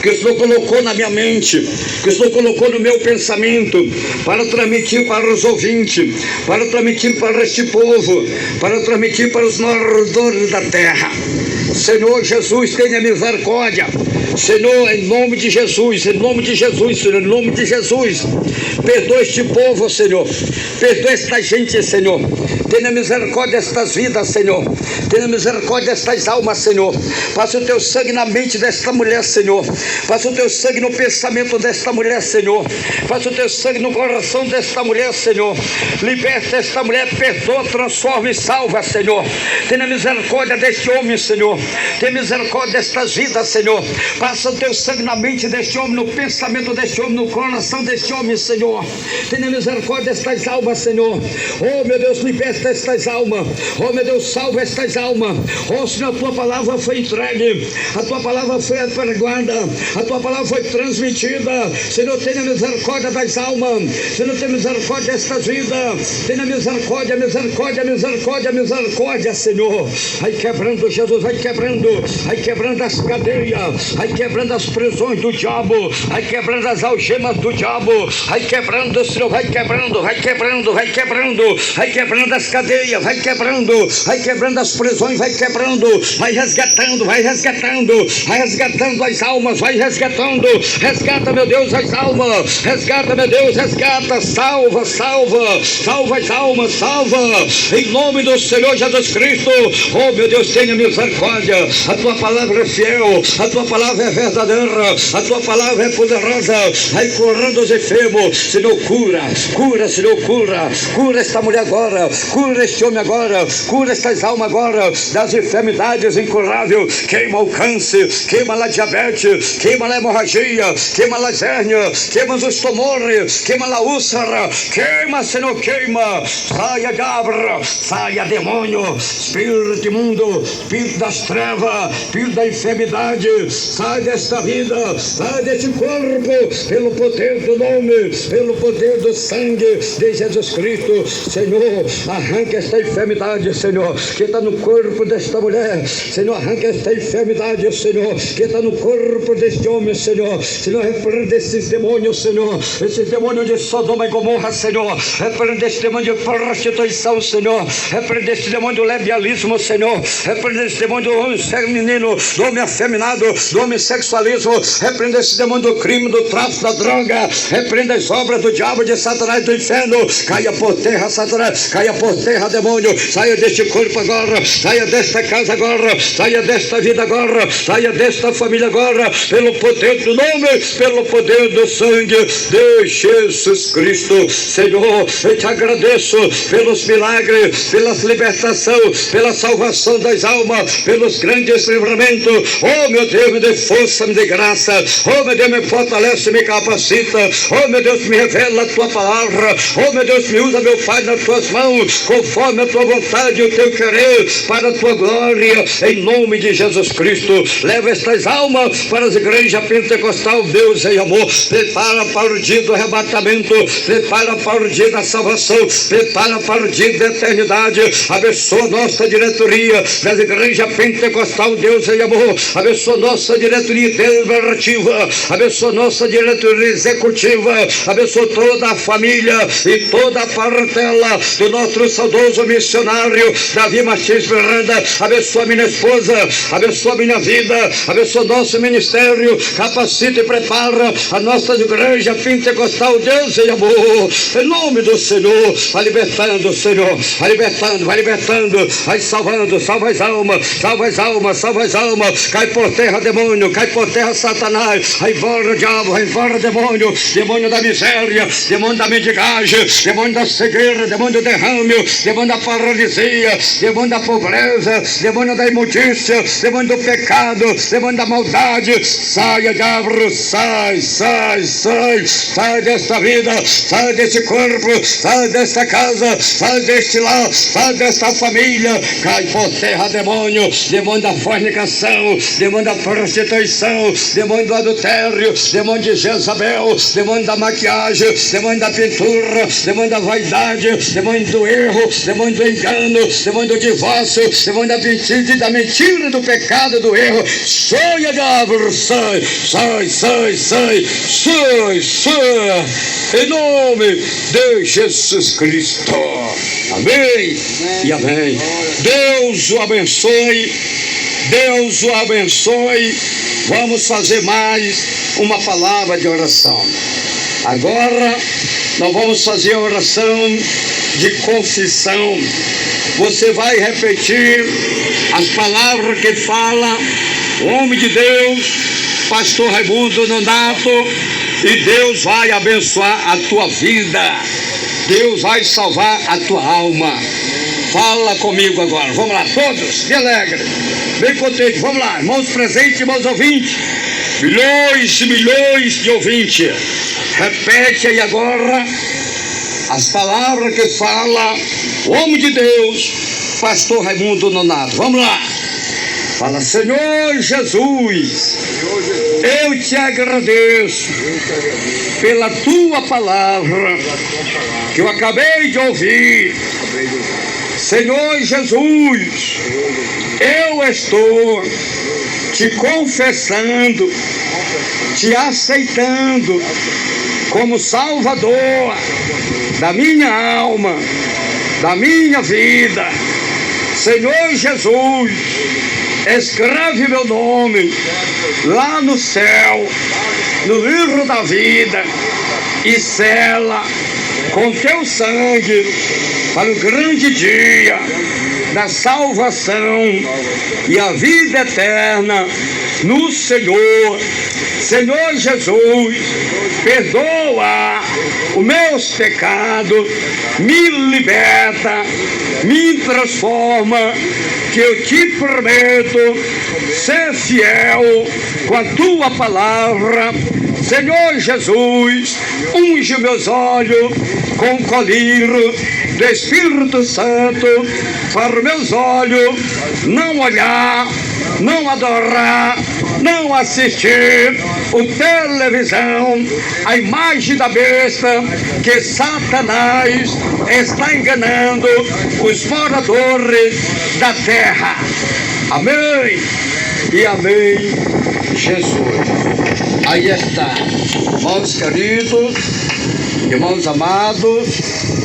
que o Senhor colocou na minha mente, que o Senhor colocou no meu pensamento, para transmitir para os ouvintes, para transmitir para este povo, para transmitir para os moradores da terra. Senhor Jesus, tenha misericórdia. Senhor, em nome de Jesus, em nome de Jesus, Senhor, em nome de Jesus, perdoa este povo, Senhor, perdoa esta gente, Senhor, tenha misericórdia destas vidas, Senhor, tenha misericórdia destas almas, Senhor, passa o teu sangue na mente desta mulher, Senhor, passa o teu sangue no pensamento desta mulher, Senhor, passa o teu sangue no coração desta mulher, Senhor, liberta esta mulher, perdoa, transforma e salva, Senhor, tenha misericórdia deste homem, Senhor, tenha misericórdia destas vidas, Senhor, passa o teu sangue na mente deste homem, no pensamento deste homem, no coração deste homem, Senhor. Tenha misericórdia destas almas, Senhor. Oh, meu Deus, liberta estas almas. Oh, meu Deus, salva estas almas. Oh, Senhor, a tua palavra foi entregue, a tua palavra foi pregada, a tua palavra foi transmitida. Senhor, tenha misericórdia das almas. Senhor, tenha misericórdia destas vidas. Tenha misericórdia, misericórdia, misericórdia, misericórdia, Senhor. Vai quebrando, Jesus, vai quebrando as cadeias, vai quebrando as prisões do diabo, vai quebrando as algemas do diabo, vai quebrando, Senhor, vai quebrando, vai quebrando, vai quebrando, vai quebrando as cadeias, vai quebrando as prisões, vai quebrando, vai resgatando, vai resgatando, vai resgatando as almas, vai resgatando, resgata, meu Deus, as almas, resgata, meu Deus, resgata, salva, salva, salva as almas, salva, em nome do Senhor Jesus Cristo. Oh, meu Deus, tenha misericórdia, a tua palavra é fiel, a tua palavra é verdadeira, a tua palavra é poderosa, vai curando os enfermos, Senhor, cura, Senhor, cura esta mulher agora, cura este homem agora, cura estas almas agora, das enfermidades incuráveis, queima o câncer, queima a diabetes, queima a hemorragia, queima as hérnias, queima os tumores, queima a úlcera, queima, Senhor, queima, saia diabo, saia demônio, espírito imundo, espírito das trevas, espírito da enfermidade, sai desta vida, sai deste corpo, pelo poder do nome, pelo poder do sangue de Jesus Cristo. Senhor, arranca esta enfermidade, Senhor, que está no corpo desta mulher. Senhor, arranca esta enfermidade, Senhor, que está no corpo deste homem, Senhor. Senhor, repreende esses demônios, Senhor, esses demônios de Sodoma e Gomorra, Senhor. Repreende esse demônio de prostituição, Senhor. Repreende esse demônio do levialismo, Senhor. Repreende esse demônio do homem feminino, do homem afeminado, do homossexualismo. Repreende esse demônio do crime, do tráfico, da droga. Repreende as obras do diabo, de Satanás, do inferno. Caia por terra, Satanás. Caia por terra, demônio. Saia deste corpo agora. Saia desta casa agora. Saia desta vida agora. Saia desta família agora. Pelo poder do nome, pelo poder do sangue de Jesus Cristo. Senhor, eu te agradeço pelos milagres, pela libertação, pela salvação das almas, pelos grandes livramentos. Oh meu Deus, me dê força, me dê graça. Oh meu Deus, me fortalece, me capacita. Oh meu Deus, me revela a tua palavra. Oh meu Deus, me usa, meu Pai, nas tuas mãos, conforme a tua vontade e o teu querer, para a tua glória, em nome de Jesus Cristo. Leva estas almas para as igrejas pentecostal, Deus em amor. Prepara para o dia do arrebatamento, prepara para o dia da salvação, prepara para o dia da eternidade. Abençoa nossa diretoria das igrejas pentecostal, Deus em amor. Abençoa nossa diretoria deliberativa, abençoa nossa diretoria executiva, abençoa toda a família e toda a parentela do nosso saudoso missionário Davi Martins Miranda. Abençoa minha esposa, abençoa minha vida, abençoa nosso ministério, capacita e prepara a nossa igreja pentecostal, Deus em amor, em nome do Senhor. Vai libertando, Senhor, vai libertando, vai salvando, salva as almas, salva as almas, salva as almas. Cai por terra, demônio, cai por terra, Satanás. Vai embora, diabo, vai embora, demônio, demônio da miséria, demônio da mendigagem, demônio da cegueira, demônio do derrame, demônio da paralisia, demônio da pobreza, demônio da imundícia, demônio do pecado, demônio da maldade. Saia, diabo, sai, sai, sai, sai desta vida, sai deste corpo, sai desta casa, sai deste lar, sai desta família. Cai por terra, demônio, demônio da fornicação, demônio da prostituição, demônio do adultério, demônio de Jezabel, demônio da maquiagem, demônio da pintura, demônio da vaidade, demônio do erro, demônio do engano, demônio do divórcio, demônio da mentira, do pecado, do erro. Saia, diabo, sai, sai, sai, sai, sai, sai, em nome de Jesus Cristo. Amém e amém. Deus o abençoe, Deus o abençoe. Vamos fazer mais uma palavra de oração. Agora nós vamos fazer a oração de confissão. Você vai repetir as palavras que fala o homem de Deus, pastor Raimundo Nonato, e Deus vai abençoar a tua vida. Deus vai salvar a tua alma. Fala comigo agora. Vamos lá, todos, se alegre, bem contente. Vamos lá, irmãos presentes, irmãos ouvintes, milhões e milhões de ouvintes. Repete aí agora as palavras que fala o homem de Deus, pastor Raimundo Nonato. Vamos lá. Fala: Senhor Jesus, eu te agradeço pela tua palavra que eu acabei de ouvir. Senhor Jesus, eu estou te confessando, te aceitando como Salvador da minha alma, da minha vida. Senhor Jesus, escreve meu nome lá no céu, no livro da vida, e sela com teu sangue para o grande dia da salvação e a vida eterna no Senhor. Senhor Jesus, perdoa os meus pecados, me liberta, me transforma, que eu te prometo ser fiel com a tua palavra. Senhor Jesus, unge meus olhos com o colírio do Espírito Santo, para os meus olhos não olhar, não adorar não assistir o televisão, a imagem da besta, que Satanás está enganando os moradores da terra. Amém e amém, Jesus. Aí está, irmãos queridos, irmãos amados,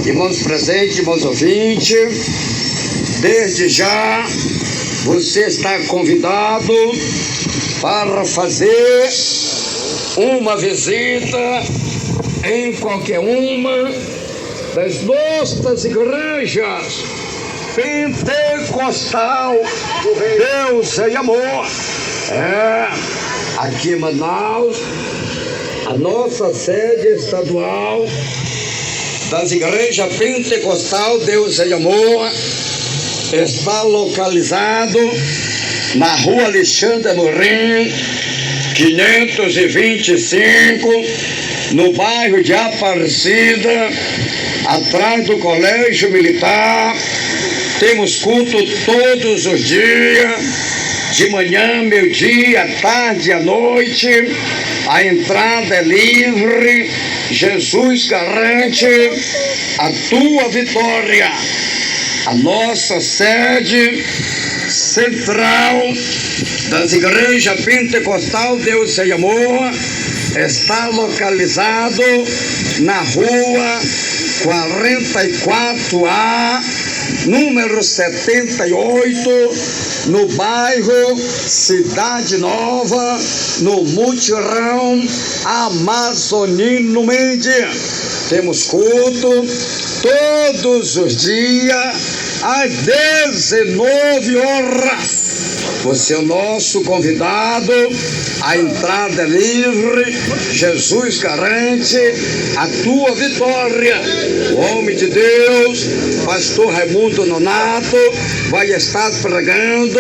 irmãos presentes, irmãos ouvintes, desde já você está convidado para fazer uma visita em qualquer uma das nossas igrejas pentecostal, Deus e amor. Aqui em Manaus, a nossa sede estadual das igrejas pentecostal, Deus e amor, está localizado na rua Alexandre Amorim, 525, no bairro de Aparecida, atrás do Colégio Militar. Temos culto todos os dias, de manhã, meio-dia, à tarde, à noite. A entrada é livre. Jesus garante a tua vitória. A nossa sede central das igrejas pentecostal Deus e Amor está localizado na rua 44A, número 78, no bairro Cidade Nova, no mutirão Amazonino Mendes. Temos culto todos os dias às 19 horas. Você é o nosso convidado, a entrada é livre. Jesus garante a tua vitória. O homem de Deus, pastor Raimundo Nonato, vai estar pregando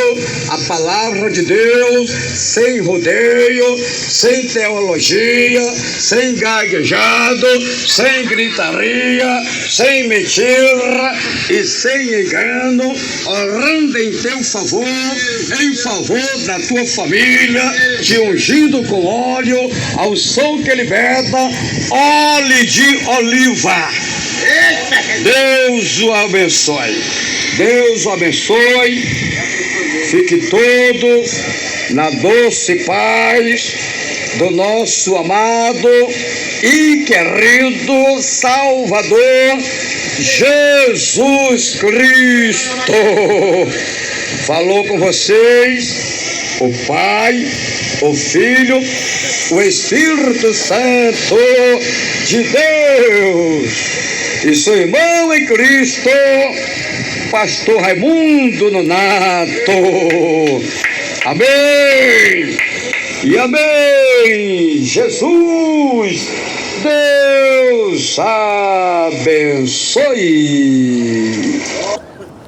a palavra de Deus sem rodeio, sem teologia, sem gaguejado, sem gritaria, sem mentira e sem engano, orando em teu favor, em favor da tua família, te ungindo com óleo, ao som que liberta, óleo de oliva. Deus o abençoe. Deus o abençoe. Fique todos na doce paz do nosso amado e querido Salvador Jesus Cristo. Falou com vocês o Pai, o Filho, o Espírito Santo de Deus. E seu irmão em Cristo, pastor Raimundo Nonato. Amém e amém. Jesus, Deus abençoe.